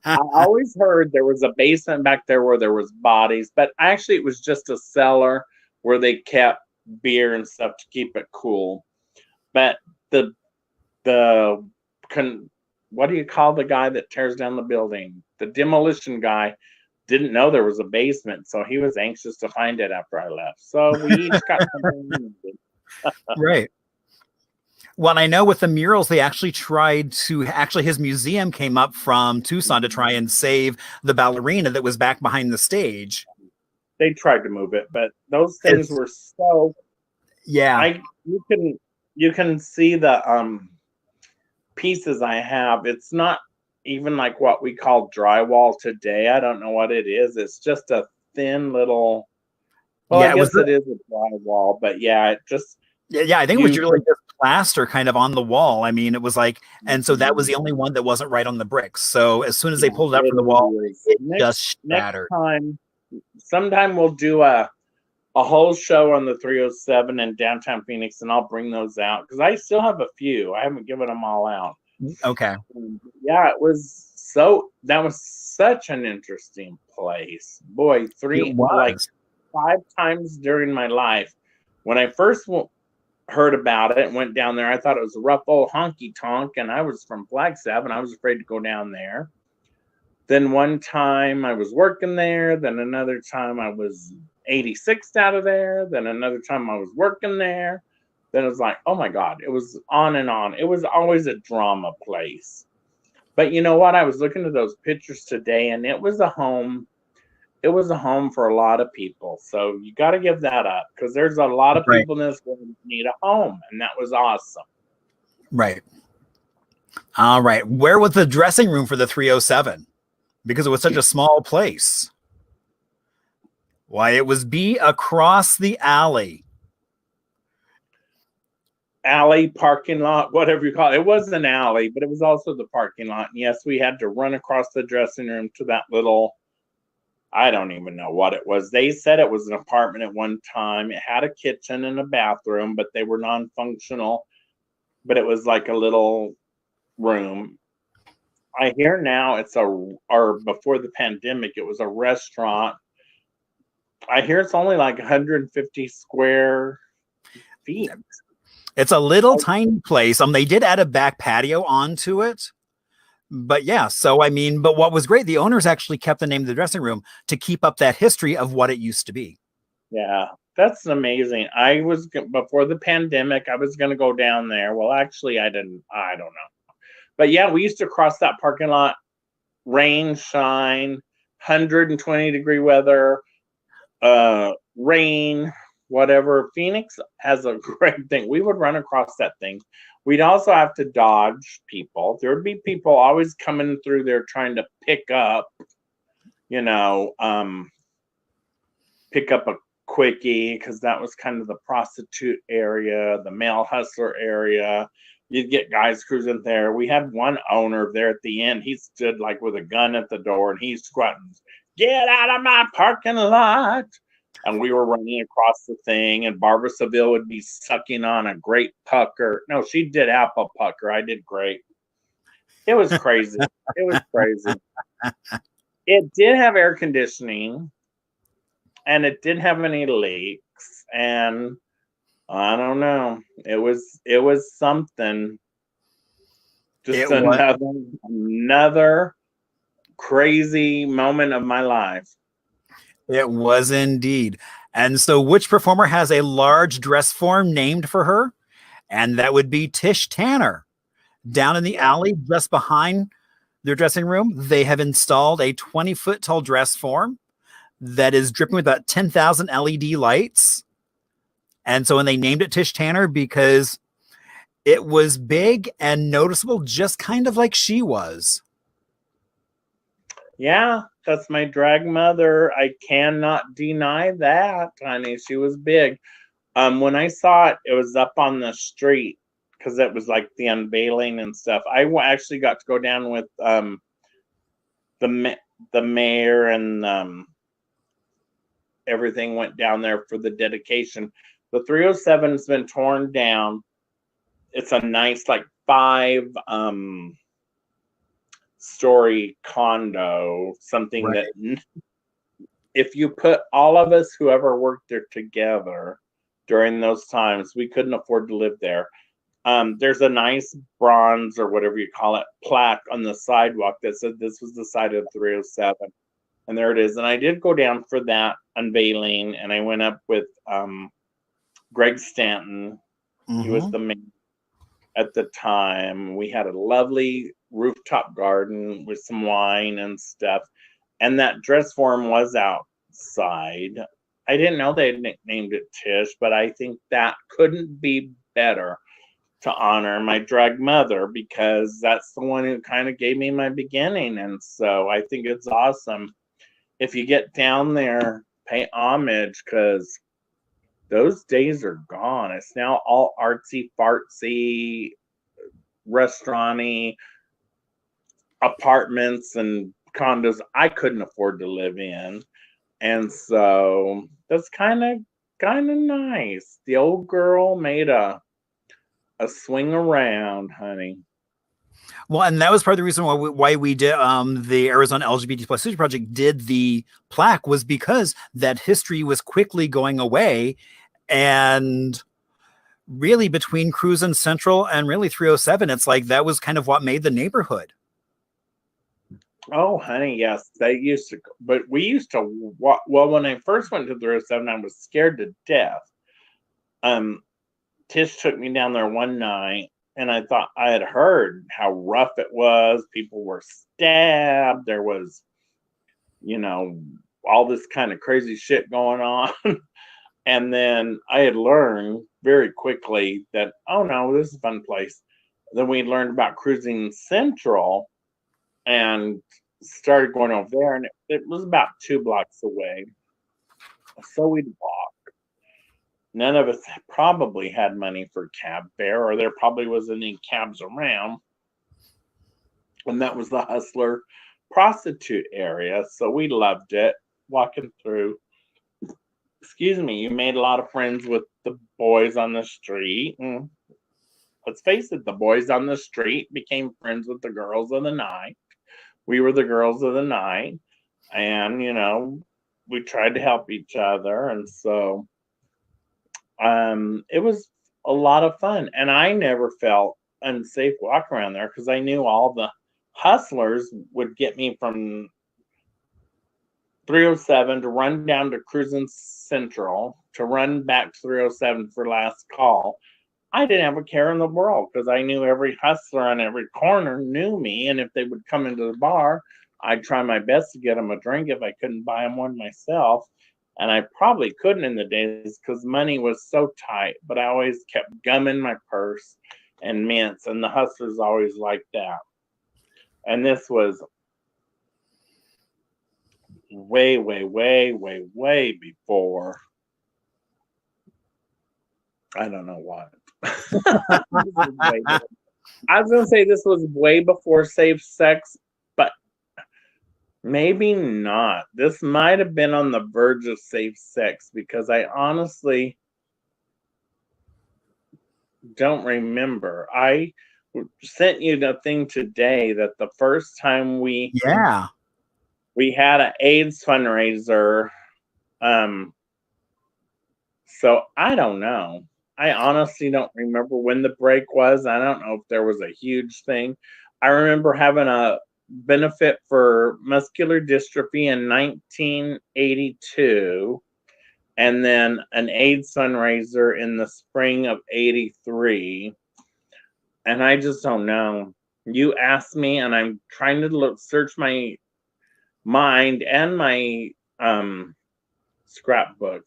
I always heard there was a basement back there where there was bodies, but actually it was just a cellar where they kept beer and stuff to keep it cool. But the what do you call the guy that tears down the building? The demolition guy didn't know there was a basement, so he was anxious to find it after I left. So we each got something. Right. Well, I know with the murals, they actually tried to his museum came up from Tucson to try and save the ballerina that was back behind the stage. They tried to move it, but those things were so. Yeah. You can see the pieces I have. It's not even like what we call drywall today. I don't know what it is. It's just a thin little. Well, yeah, I guess it is a drywall, but yeah, it just. Yeah, I think it was really just plaster kind of on the wall. I mean, it was like, and so that was the only one that wasn't right on the bricks. So as soon as they pulled it up from the wall, it just shattered. Sometime we'll do a whole show on the 307 in downtown Phoenix, and I'll bring those out because I still have a few. I haven't given them all out. Okay. Yeah, that was such an interesting place. Boy, 5 times during my life. When I first heard about it and went down there, I thought it was a rough old honky tonk, and I was from Flagstaff and I was afraid to go down there. Then one time I was working there, then another time I was 86th out of there, then another time I was working there. Then it was like, oh my God, it was on and on. It was always a drama place. But you know what? I was looking at those pictures today, and it was a home. It was a home for a lot of people. So you got to give that up because there's a lot of people in this world who need a home, and that was awesome. Right. All right. Where was the dressing room for the 307? Because it was such a small place. Why, it was across the alley. Alley, parking lot, whatever you call it. It was an alley, but it was also the parking lot. And yes, we had to run across the dressing room to that little, I don't even know what it was. They said it was an apartment at one time. It had a kitchen and a bathroom, but they were non-functional. But it was like a little room. I hear now or before the pandemic, it was a restaurant. I hear it's only like 150 square feet. It's a little tiny place. They did add a back patio onto it. But yeah, so I mean, but what was great, the owners actually kept the name of the dressing room to keep up that history of what it used to be. Yeah, that's amazing. Before the pandemic, I was going to go down there. Well, actually, I don't know. But yeah, we used to cross that parking lot, rain, shine, 120-degree weather, rain, whatever. Phoenix has a great thing. We would run across that thing. We'd also have to dodge people. There would be people always coming through there trying to pick up a quickie, because that was kind of the prostitute area, the male hustler area. You'd get guys cruising there. We had one owner there at the end. He stood like with a gun at the door, and he's squatting, "Get out of my parking lot." And we were running across the thing, and Barbara Seville would be sucking on a grape pucker. No, she did apple pucker. I did grape. It was crazy. It was crazy. It did have air conditioning, and it didn't have any leaks. And I don't know. It was something. Just another crazy moment of my life. It was indeed. And so which performer has a large dress form named for her? And that would be Tish Tanner. Down in the alley, just behind their dressing room, they have installed a 20-foot tall dress form that is dripping with about 10,000 LED lights. And so when they named it Tish Tanner, because it was big and noticeable, just kind of like she was. Yeah, that's my drag mother. I cannot deny that, honey. She was big. When I saw it, it was up on the street because it was like the unveiling and stuff. I actually got to go down with the mayor, and everything went down there for the dedication. The 307 has been torn down. It's a nice, like 5-story condo, something that if you put all of us who ever worked there together during those times, we couldn't afford to live there. There's a nice bronze or whatever you call it plaque on the sidewalk that said this was the site of 307. And there it is. And I did go down for that unveiling, and I went up with Greg Stanton. He was the mayor at the time. We had a lovely rooftop garden with some wine and stuff. And that dress form was outside. I didn't know they had nicknamed it Tish, but I think that couldn't be better to honor my drag mother, because that's the one who kind of gave me my beginning. And so I think it's awesome. If you get down there, pay homage, because those days are gone. It's now all artsy fartsy, restaurant-y, apartments and condos I couldn't afford to live in. And so that's kind of nice. The old girl made a swing around, honey. Well, and that was part of the reason why we did the Arizona LGBT Plus History Project did the plaque, was because that history was quickly going away. And really between Cruz and Central and really 307, it's like that was kind of what made the neighborhood. Oh, honey, yes. They used to, but we used to walk. Well, when I first went to 307, I was scared to death. Tish took me down there one night, and I thought I had heard how rough it was. People were stabbed. There was, all this kind of crazy shit going on. And then I had learned very quickly that, oh no, this is a fun place. Then we learned about cruising Central and started going over there, and it was about 2 blocks away. So we'd walk. None of us probably had money for cab fare, or there probably wasn't any cabs around. And that was the hustler prostitute area. So we loved it, walking through. Excuse me, you made a lot of friends with the boys on the street. And let's face it, the boys on the street became friends with the girls of the night. We were the girls of the night. And, we tried to help each other. And so it was a lot of fun. And I never felt unsafe walking around there, because I knew all the hustlers would get me from 307 to run down to Cruising Central, to run back to 307 for last call. I didn't have a care in the world, because I knew every hustler on every corner knew me. And if they would come into the bar, I'd try my best to get them a drink if I couldn't buy them one myself. And I probably couldn't in the days because money was so tight, but I always kept gum in my purse and mints, and the hustlers always liked that. And this was way, way, way, way, way before. I don't know what. I was going to say this was way before safe sex, but maybe not. This might have been on the verge of safe sex, because I honestly don't remember. I sent you the thing today that the first time we had an AIDS fundraiser. So I don't know. I honestly don't remember when the break was. I don't know if there was a huge thing. I remember having a benefit for muscular dystrophy in 1982, and then an AIDS fundraiser in the spring of 83. And I just don't know. You asked me, and I'm trying to search my mind and my scrapbook,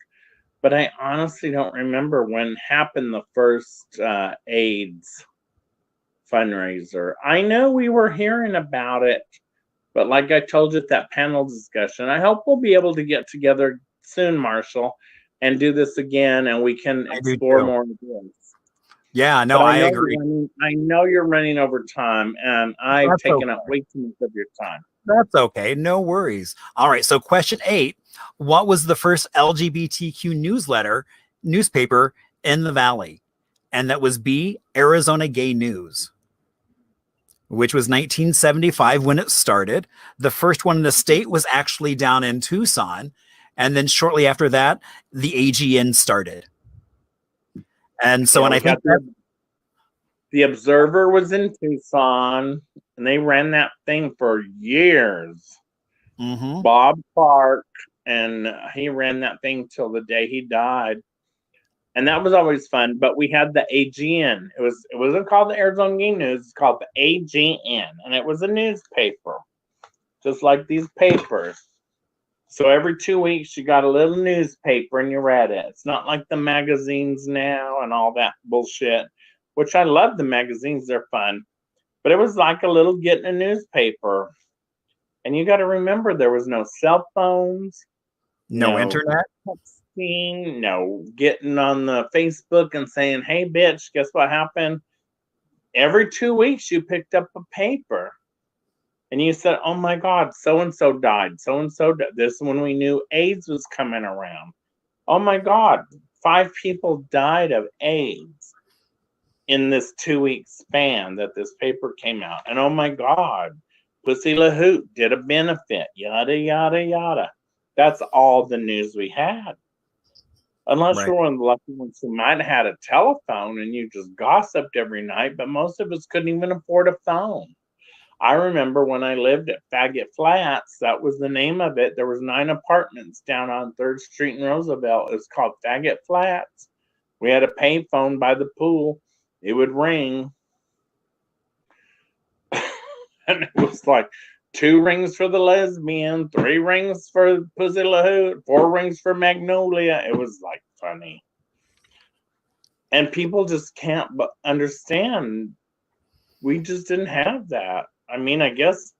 but I honestly don't remember when happened the first AIDS fundraiser. I know we were hearing about it, but like I told you at that panel discussion, I hope we'll be able to get together soon, Marshall, and do this again, and we can explore more of this. Yeah, no, I agree. I know you're running over time, and I've taken up way too much of your time. That's okay. No worries. All right. So question 8, what was the first LGBTQ newspaper in the Valley? And that was B, Arizona Gay News, which was 1975 when it started. The first one in the state was actually down in Tucson. And then shortly after that, the AGN started. And so, and I think The Observer was in Tucson, and they ran that thing for years. Mm-hmm. Bob Clark, and he ran that thing till the day he died. And that was always fun. But we had the AGN. It wasn't called the Arizona Game News. It's called the AGN, and it was a newspaper, just like these papers. So every 2 weeks, you got a little newspaper and you read it. It's not like the magazines now and all that bullshit, which I love the magazines. They're fun. But it was like a little getting a newspaper. And you got to remember, there was no cell phones. No internet? Texting, no getting on the Facebook and saying, hey, bitch, guess what happened? Every 2 weeks, you picked up a paper. And you said, oh my God, so-and-so died. So-and-so died. This is when we knew AIDS was coming around. Oh my God, 5 people died of AIDS in this 2-week span that this paper came out. And oh my God, Pussy LeHoot did a benefit, yada, yada, yada. That's all the news we had. Unless you're one of the lucky ones who might have had a telephone and you just gossiped every night, but most of us couldn't even afford a phone. I remember when I lived at Faggot Flats, that was the name of it. There was 9 apartments down on 3rd Street in Roosevelt. It was called Faggot Flats. We had a pay phone by the pool. It would ring. And it was like 2 rings for the lesbian, 3 rings for Pussy LeHoot, 4 rings for Magnolia. It was like funny. And people just can't understand. We just didn't have that. I mean, I guess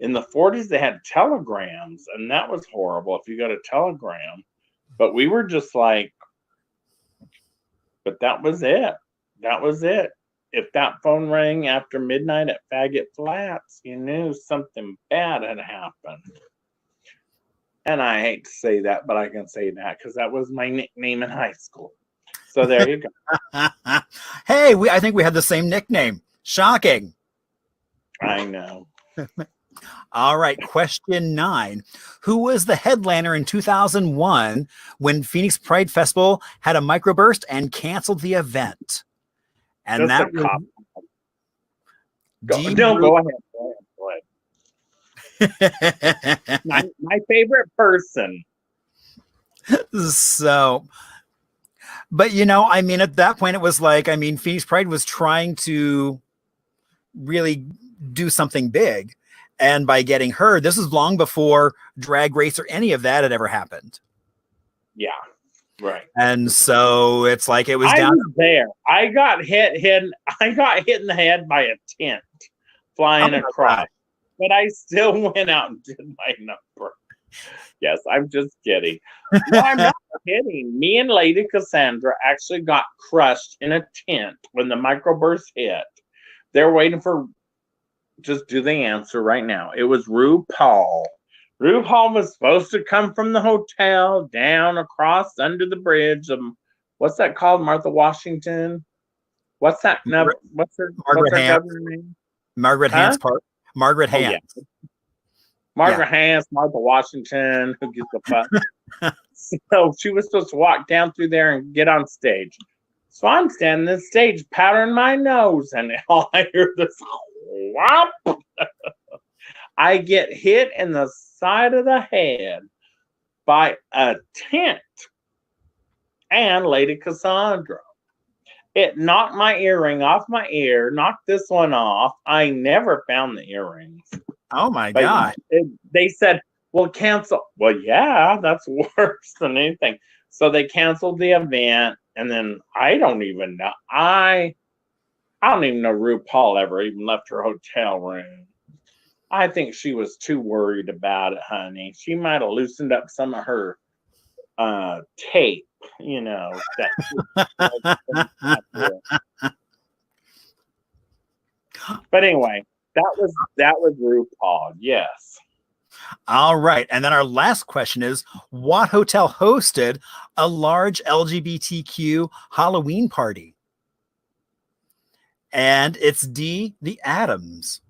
in the 40s they had telegrams, and that was horrible if you got a telegram. But we were just like, but that was it. That was it. If that phone rang after midnight at Faggot Flats, you knew something bad had happened. And I hate to say that, but I can say that because that was my nickname in high school. So there you go. Hey, I think we had the same nickname. Shocking. I know. All right, question 9. Who was the headliner in 2001 when Phoenix Pride Festival had a microburst and canceled the event? And Just that was go ahead. My favorite person. So, but you know, I mean, at that point, it was like, I mean, Phoenix Pride was trying to really do something big. And by getting her, this is long before Drag Race or any of that had ever happened. Yeah, right. And so it's like it was I down was there. I got hit in the head by a tent flying across. But I still went out and did my number. Yes, I'm just kidding. No, I'm not kidding. Me and Lady Cassandra actually got crushed in a tent when the microburst hit. They're waiting for, just do the answer right now. It was RuPaul. RuPaul was supposed to come from the hotel down across under the bridge of, what's that called? Martha Washington? What's that? What's her governor name? Margaret Hans Park. Margaret Hans. Yeah. Margaret Hans, Martha Washington, who gives a fuck? So she was supposed to walk down through there and get on stage. So I'm standing on the stage, powdering my nose, and all I hear this whop. I get hit in the side of the head by a tent and Lady Cassandra. It knocked my earring off my ear, knocked this one off. I never found the earrings. Oh my God. They said, well, cancel. Well, yeah, that's worse than anything. So they canceled the event, and then I don't even know. I don't even know RuPaul ever even left her hotel room. I think she was too worried about it, honey. She might have loosened up some of her tape, you know. But anyway, that was RuPaul. Yes. All right. And then our last question is, what hotel hosted a large LGBTQ Halloween party? And it's D, the Adams.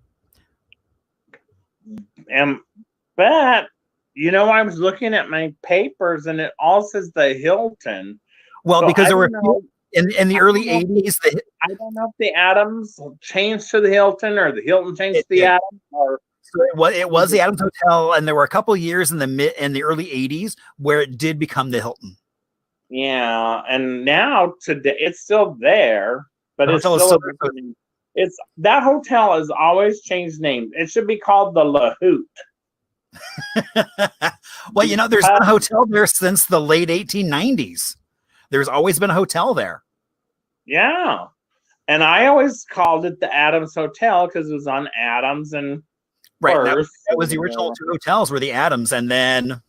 But you know, I was looking at my papers and it all says the Hilton. Well, so because in the I early don't know if the, 80s, I don't know if the Adams changed to the Hilton or the Hilton changed it, to the it, Adams or so it was the Adams Hotel, and there were a couple years in the early 80s where it did become the Hilton. yeah. And now today it's still there, but The it's hotel is still still a different name. It's that hotel has always changed names. It should be called the LeHoot. Well, there's been a Because, hotel there since the late 1890s. There's always been a hotel there. yeah. And I always called it the Adams Hotel because it was on Adams and Right, and that First. was the original two hotels were the Adams, and then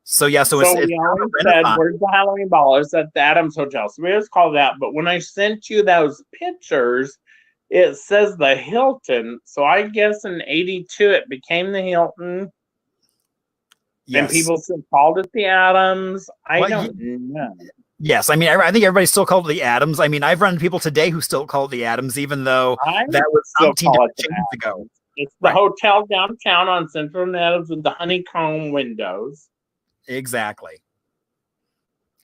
so So it's we now the always said, Renaissance. where's the Halloween ball? It's at the Adams Hotel. So we always called that. But when I sent you those pictures, it says the Hilton. So I guess in 82 it became the Hilton. Yes. And people still called it the Adams. I Well, don't know. Yes, I mean, I think everybody still called it the Adams. I mean, I've run into people today who still call it the Adams, even though I that was still 19 call it the generations ago. Adams. It's the Right. hotel downtown on Central and Adams with the honeycomb windows. Exactly.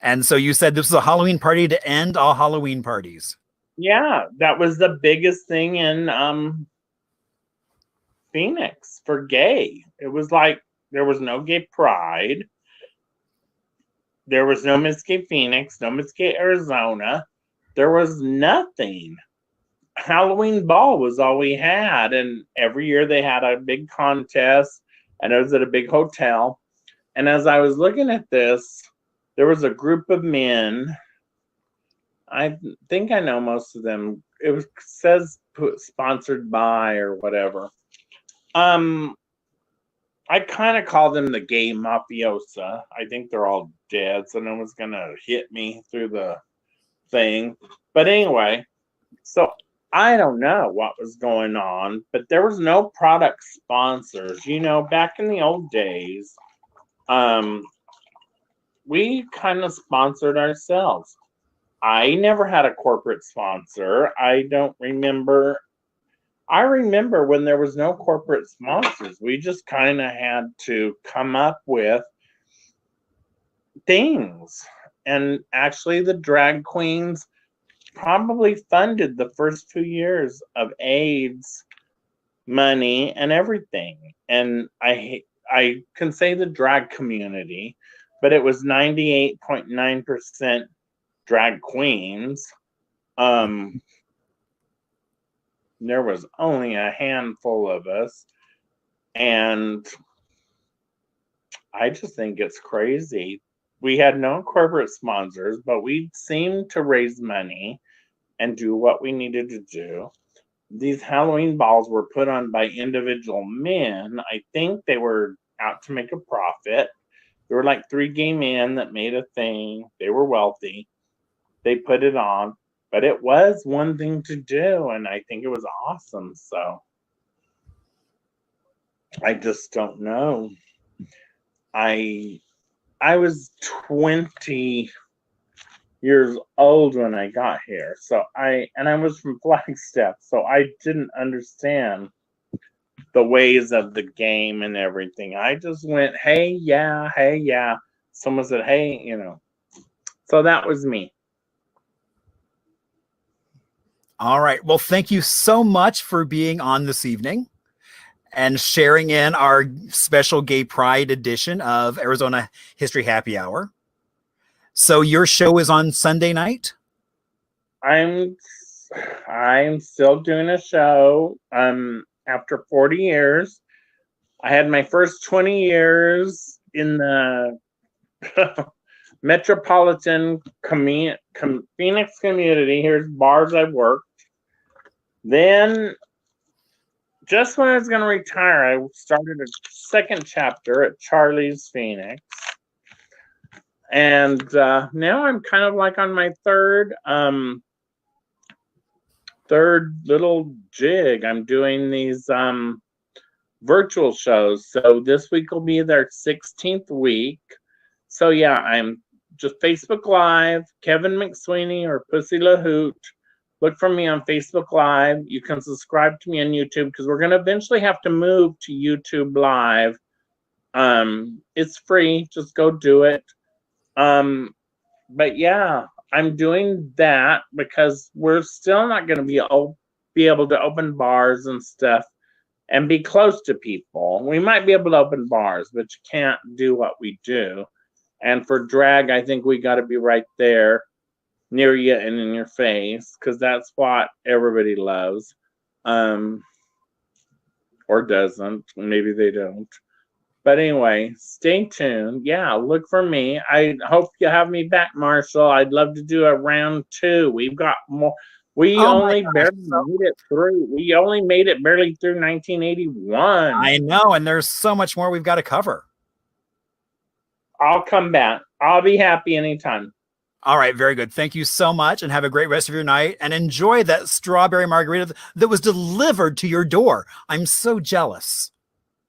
And so you said this was a Halloween party to end all Halloween parties. Yeah, that was the biggest thing in Phoenix for gay. It was like there was no gay pride. There was no Miss Gay Phoenix, no Miss Gay Arizona. There was nothing. Halloween ball was all we had. And every year they had a big contest, and it was at a big hotel. And as I was looking at this, there was a group of men. I think I know most of them. It says sponsored by or whatever. I kind of call them the gay mafiosa. I think they're all dead, so no one's gonna hit me through the thing. But anyway, so I don't know what was going on, but there was no product sponsors. Back in the old days, we kind of sponsored ourselves. I never had a corporate sponsor. I don't remember. I remember when there was no corporate sponsors. We just kind of had to come up with things. And actually, the drag queens probably funded the first 2 years of AIDS money and everything. And I can say the drag community, but it was 98.9% drag queens. There was only a handful of us, and I just think it's crazy. We had no corporate sponsors, but we seemed to raise money and do what we needed to do. These Halloween balls were put on by individual men. I think they were out to make a profit. There were like 3 gay men that made a thing. They were wealthy. They put it on. But it was one thing to do, and I think it was awesome. So I just don't know. I was 20 years old when I got here. So I was from Flagstaff, so I didn't understand the ways of the game and everything. I just went, hey, yeah. Someone said, hey, So that was me. All right. Well, thank you so much for being on this evening and sharing in our special Gay Pride edition of Arizona History Happy Hour. So your show is on Sunday night? I'm still doing a show. After 40 years. I had my first 20 years in the metropolitan Phoenix community. Here's bars I've worked. Then, just when I was going to retire, I started a second chapter at Charlie's Phoenix. And now I'm kind of like on my third little jig. I'm doing these virtual shows. So this week will be their 16th week. So yeah, I'm just Facebook Live, Kevin McSweeney or Pussy LeHoot. Look for me on Facebook Live. You can subscribe to me on YouTube because we're going to eventually have to move to YouTube Live. It's free. Just go do it. But yeah, I'm doing that because we're still not going to be able to open bars and stuff and be close to people. We might be able to open bars, but you can't do what we do. And for drag, I think we got to be right there near you and in your face, because that's what everybody loves. Or doesn't. Maybe they don't. But anyway, stay tuned. Yeah, look for me. I hope you have me back, Marshall. I'd love to do a round 2. We've got more. We only barely made it through. We only made it barely through 1981. I know, and there's so much more we've got to cover. I'll come back. I'll be happy anytime. All right, very good. Thank you so much, and have a great rest of your night, and enjoy that strawberry margarita that was delivered to your door. I'm so jealous.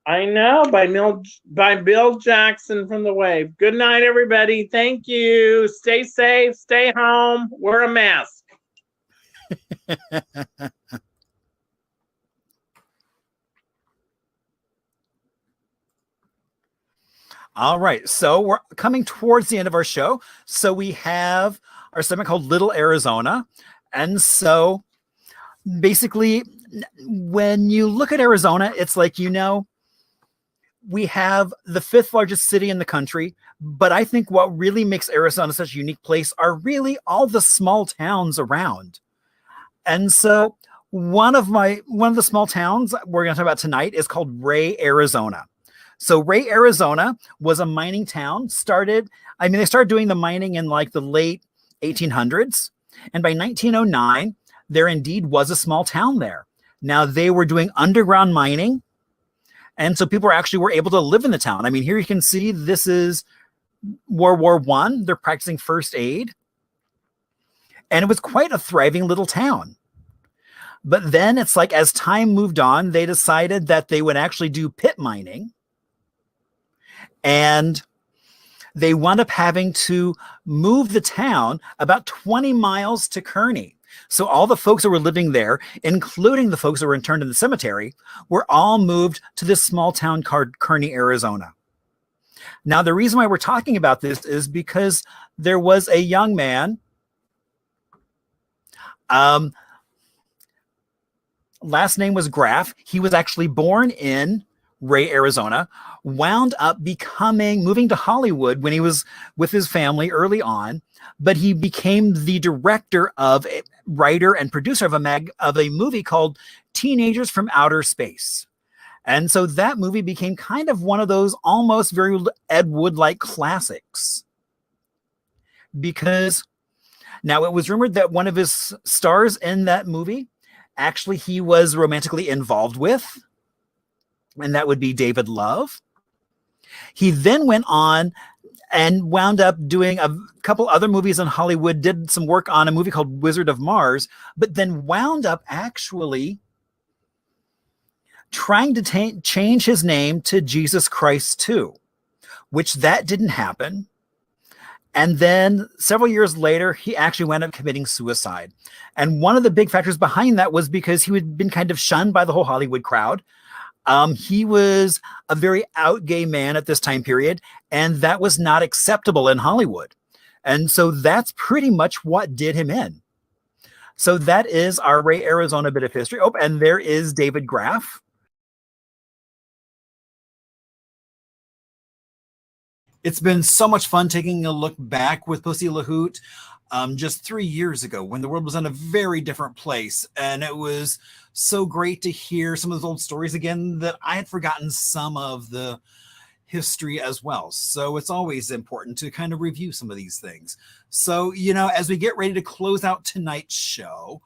I know, by Bill Jackson from The Wave. Good night, everybody. Thank you. Stay safe. Stay home. Wear a mask. All right, so we're coming towards the end of our show. So we have our segment called Little Arizona. And so basically, when you look at Arizona, it's like, we have the 5th largest city in the country, but I think what really makes Arizona such a unique place are really all the small towns around. And so one of the small towns we're going to talk about tonight is called Ray, Arizona. So Ray, Arizona was a mining town. They started doing the mining in like the late 1800s. And by 1909, there indeed was a small town there. Now they were doing underground mining. And so people were able to live in the town. I mean, here you can see this is World War I. They're practicing first aid. And it was quite a thriving little town. But then it's like, as time moved on, they decided that they would actually do pit mining. And they wound up having to move the town about 20 miles to Kearney. So all the folks that were living there, including the folks that were interned in the cemetery, were all moved to this small town called Kearney, Arizona. Now, the reason why we're talking about this is because there was a young man, last name was Graff. He was actually born in Ray, Arizona, wound up moving to Hollywood when he was with his family early on, but he became the director of a writer and producer of a movie called Teenagers from Outer Space. And so that movie became kind of one of those almost very Ed Wood-like classics. Because now it was rumored that one of his stars in that movie, actually he was romantically involved with, and that would be David Love. He then went on and wound up doing a couple other movies in Hollywood, did some work on a movie called Wizard of Mars, but then wound up actually trying to change his name to Jesus Christ 2, which that didn't happen. And then several years later, he actually wound up committing suicide. And one of the big factors behind that was because he had been kind of shunned by the whole Hollywood crowd. He was a very out gay man at this time period, and that was not acceptable in Hollywood. And so that's pretty much what did him in. So that is our Ray, Arizona bit of history. Oh, and there is David Graff. It's been so much fun taking a look back with Pussy LeHoot just 3 years ago when the world was in a very different place. And it was so great to hear some of those old stories again that I had forgotten some of the history as well. So it's always important to kind of review some of these things. So, as we get ready to close out tonight's show,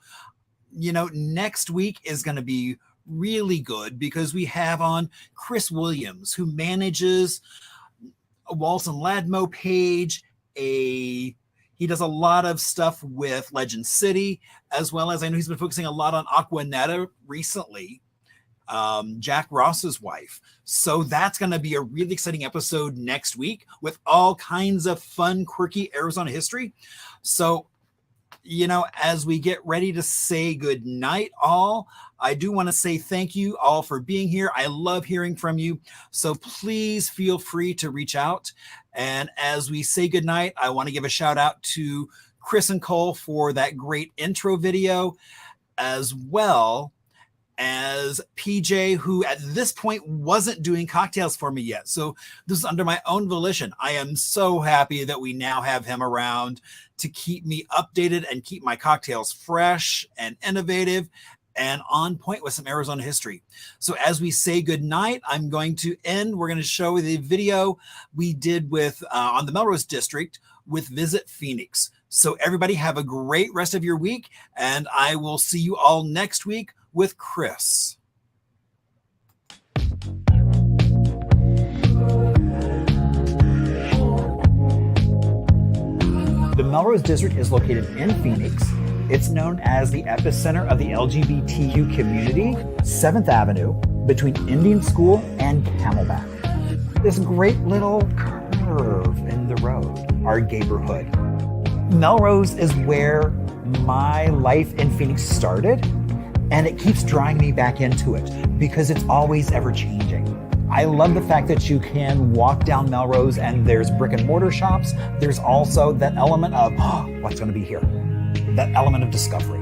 next week is going to be really good because we have on Chris Williams, who manages a Waltz and Ladmo page. He does a lot of stuff with Legend City, as well as I know he's been focusing a lot on Aquanetta recently, Jack Ross's wife. So that's going to be a really exciting episode next week with all kinds of fun, quirky Arizona history. So, as we get ready to say good night, all, I do want to say thank you all for being here. I love hearing from you. So please feel free to reach out. And as we say goodnight, I want to give a shout out to Chris and Cole for that great intro video, as well as PJ, who at this point wasn't doing cocktails for me yet. So this is under my own volition. I am so happy that we now have him around to keep me updated and keep my cocktails fresh and innovative and on point with some Arizona history. So as we say goodnight, I'm going to end. We're going to show the video we did with on the Melrose District with Visit Phoenix. So everybody have a great rest of your week, and I will see you all next week with Chris. The Melrose District is located in Phoenix. It's known as the epicenter of the LGBTQ community, 7th Avenue, between Indian School and Camelback. This great little curve in the road, our neighborhood. Melrose is where my life in Phoenix started, and it keeps drawing me back into it because it's always ever changing. I love the fact that you can walk down Melrose and there's brick and mortar shops. There's also that element of, what's going to be here? That element of discovery.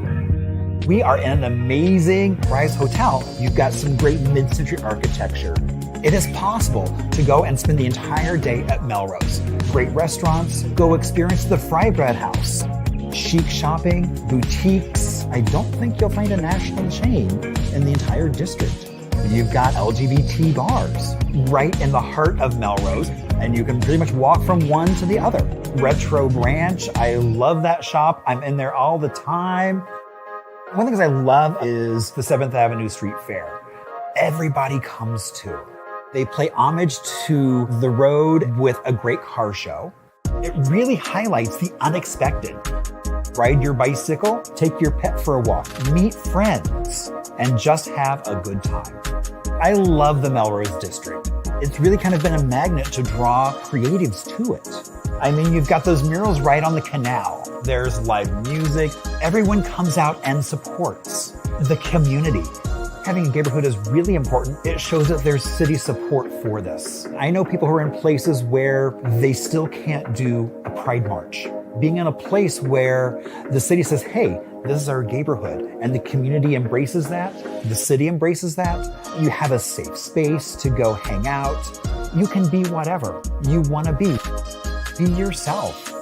We are in an amazing Rise Hotel. You've got some great mid-century architecture. It is possible to go and spend the entire day at Melrose. Great restaurants, go experience the Fry Bread House. Chic shopping, boutiques. I don't think you'll find a national chain in the entire district. You've got LGBT bars right in the heart of Melrose, and you can pretty much walk from one to the other. Retro Ranch, I love that shop. I'm in there all the time. One of the things I love is the 7th Avenue Street Fair. Everybody comes to. They pay homage to the road with a great car show. It really highlights the unexpected. Ride your bicycle, take your pet for a walk, meet friends, and just have a good time. I love the Melrose District. It's really kind of been a magnet to draw creatives to it. I mean, you've got those murals right on the canal. There's live music. Everyone comes out and supports the community. Having a neighborhood is really important. It shows that there's city support for this. I know people who are in places where they still can't do a Pride March. Being in a place where the city says, hey, this is our neighborhood, and the community embraces that, the city embraces that, you have a safe space to go hang out. You can be whatever you want to be. Be yourself.